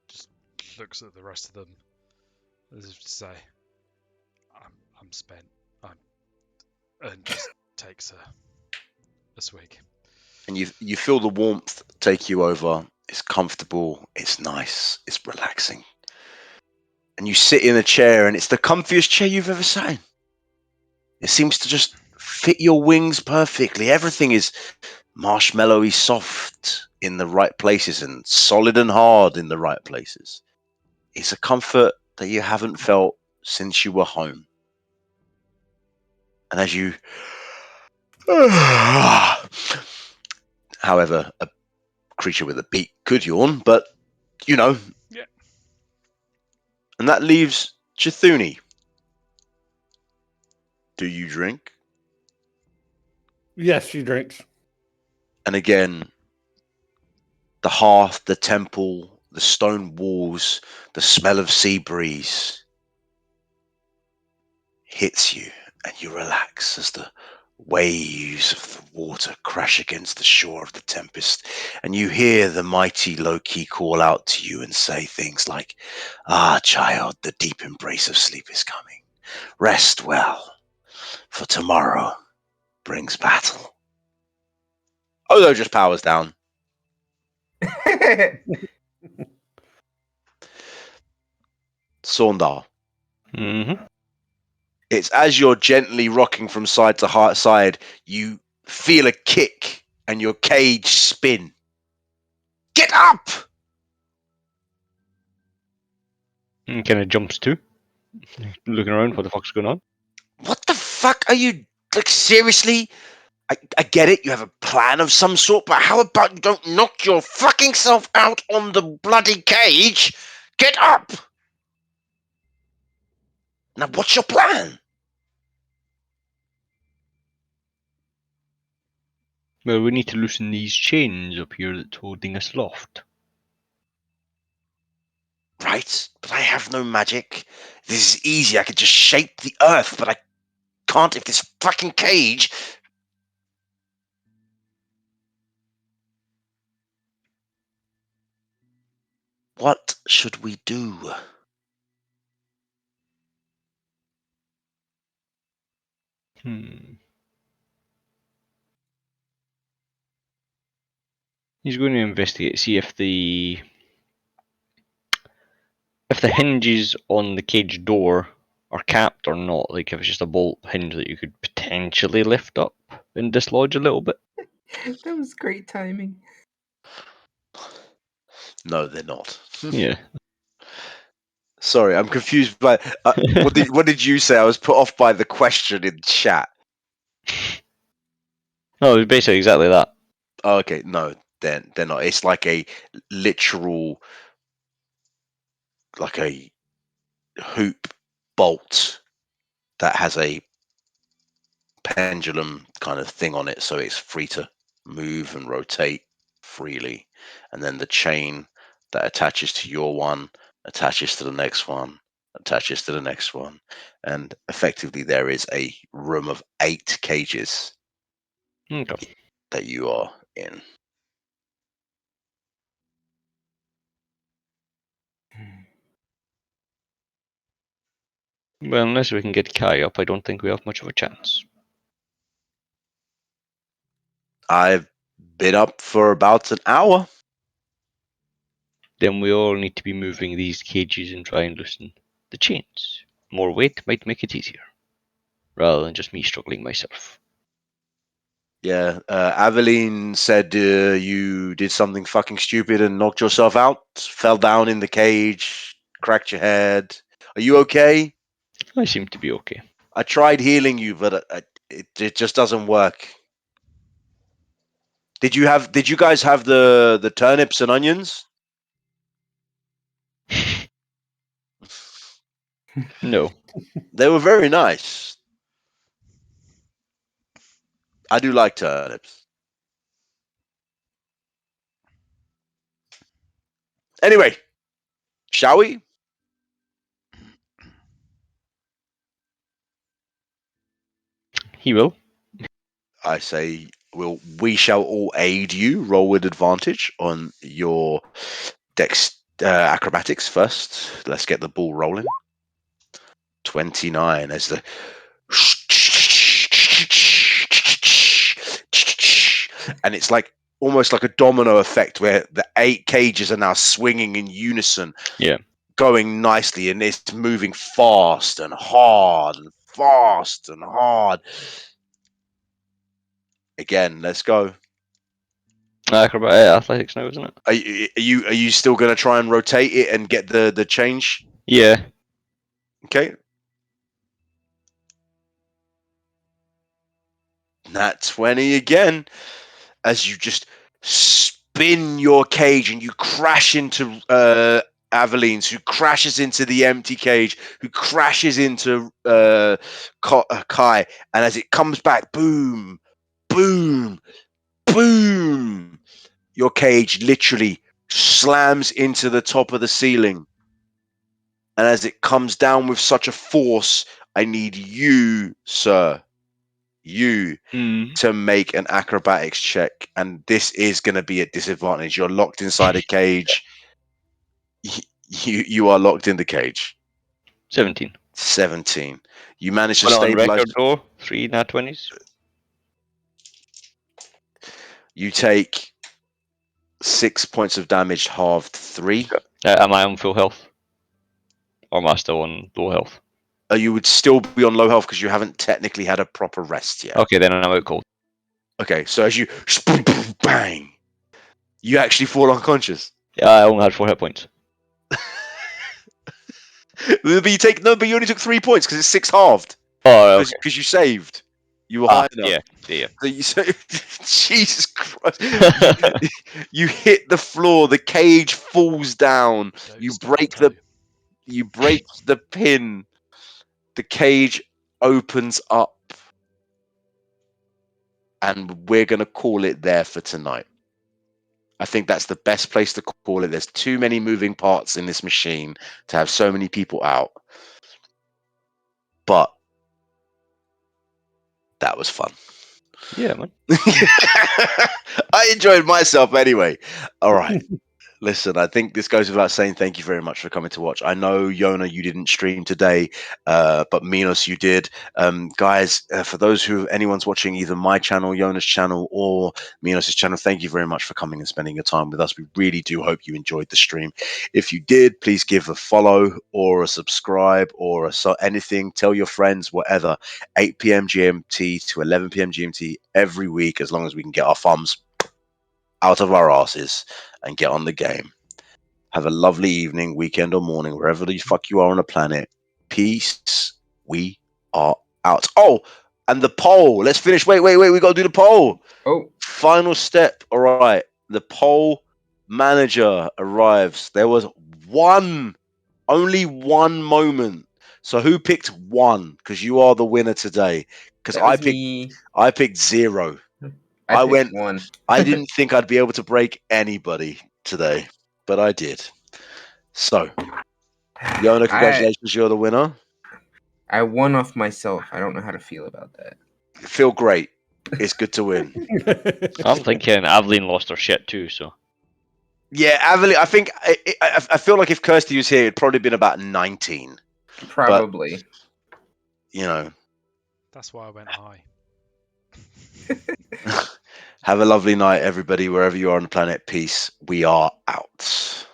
just looks at the rest of them as if to say, I'm spent. And just takes a swig. And you feel the warmth take you over. It's comfortable. It's nice. It's relaxing. And you sit in a chair, and it's the comfiest chair you've ever sat in. It seems to just fit your wings perfectly. Everything is marshmallowy soft in the right places and solid and hard in the right places. It's a comfort that you haven't felt since you were home. And as you, however, a creature with a beak could yawn, but Yeah. And that leaves Chithuni. Do you drink? Yes, she drinks. And again, the hearth, the temple, the stone walls, the smell of sea breeze hits you, and you relax as the waves of the water crash against the shore of the tempest, and you hear the mighty Loki call out to you and say things like, child, the deep embrace of sleep is coming. Rest well, for tomorrow brings battle. Odo just powers down. Saundar. Mm-hmm. It's as you're gently rocking from side to side, you feel a kick and your cage spin. Get up! Kind of jumps too, looking around. What the fuck's going on? What the fuck are you, like, seriously? I get it, you have a plan of some sort, but how about you don't knock your fucking self out on the bloody cage? Get up! Now, what's your plan? Well, we need to loosen these chains up here that's holding us aloft. Right, but I have no magic. This is easy, I could just shape the earth, but I can't if this fucking cage... What should we do? He's going to investigate, see if the hinges on the cage door are capped or not. Like if it's just a bolt hinge that you could potentially lift up and dislodge a little bit. That was great timing. No, they're not. Yeah. Sorry, I'm confused by what did you say? I was put off by the question in chat. No, it was basically exactly that. Oh, okay, no, they're not. It's like a literal, like a hoop bolt that has a pendulum kind of thing on it, so it's free to move and rotate freely. And then the chain that attaches to your one attaches to the next one, attaches to the next one, and effectively there is a room of 8 cages Okay. that you are in. Well, unless we can get Kai up, I don't think we have much of a chance. I've been up for about an hour. Then we all need to be moving these cages and try and loosen the chains. More weight might make it easier, rather than just me struggling myself. Yeah, Aveline said you did something fucking stupid and knocked yourself out, fell down in the cage, cracked your head. Are you okay? I seem to be okay. I tried healing you, but it just doesn't work. Did you guys have the turnips and onions? No. They were very nice. I do like turnips. Anyway, shall we? He will. I say we shall all aid you. Roll with advantage on your acrobatics first. Let's get the ball rolling. 29 as the and it's like almost like a domino effect where the 8 cages are now swinging in unison. Yeah. Going nicely, and it's moving fast and hard and fast and hard. Again, let's go. Athletics now, isn't it? Are you still going to try and rotate it and get the change? Yeah. Okay. Nat 20 again, as you just spin your cage and you crash into Aveline's, who crashes into the empty cage, who crashes into Kai, and as it comes back, boom, boom, boom, your cage literally slams into the top of the ceiling. And as it comes down with such a force, I need you, sir, to make an acrobatics check. And this is going to be at disadvantage. You're locked inside a cage. You are locked in the cage. 17. 17. You manage to Well, on stabilize. record though, 3 nat 20s. You take 6 points of damage, halved 3. Am I on full health? Or am I still on low health? You would still be on low health because you haven't technically had a proper rest yet. Okay, then I'm out cold. Okay, so as you bang, you actually fall unconscious. Yeah, I only had 4 hit points. But you only took 3 points because it's 6 halved. Oh, okay. Because you saved. You were high enough. Yeah. So Jesus Christ. You hit the floor, the cage falls down, you break the pin, the cage opens up, and we're gonna call it there for tonight. I think that's the best place to call it. There's too many moving parts in this machine to have so many people out. But that was fun. Yeah, man. I enjoyed myself anyway. All right. Listen, I think this goes without saying. Thank you very much for coming to watch. I know, Yona, you didn't stream today, but Minos, you did. Guys, for those anyone's watching either my channel, Yona's channel, or Minos' channel, thank you very much for coming and spending your time with us. We really do hope you enjoyed the stream. If you did, please give a follow or a subscribe or anything. Tell your friends, whatever. 8 p.m. GMT to 11 p.m. GMT every week, as long as we can get our thumbs out of our asses and get on the game. Have a lovely evening, weekend, or morning, wherever the fuck you are on the planet. Peace. We are out. Oh, and the poll. Let's finish. Wait. We got to do the poll. Oh, Final step. All right. The poll manager arrives. There was only one moment. So who picked one? Because you are the winner today. Because that was me. I picked 0. I went. picked 1. I didn't think I'd be able to break anybody today, but I did. So, Yona, congratulations, you're the winner. I won off myself. I don't know how to feel about that. Feel great. It's good to win. I'm thinking Aveline lost her shit too, so. Yeah, Aveline, I think I feel like if Kirsty was here, it'd probably been about 19. Probably. But, you know. That's why I went high. Have a lovely night, everybody, wherever you are on the planet. Peace. We are out.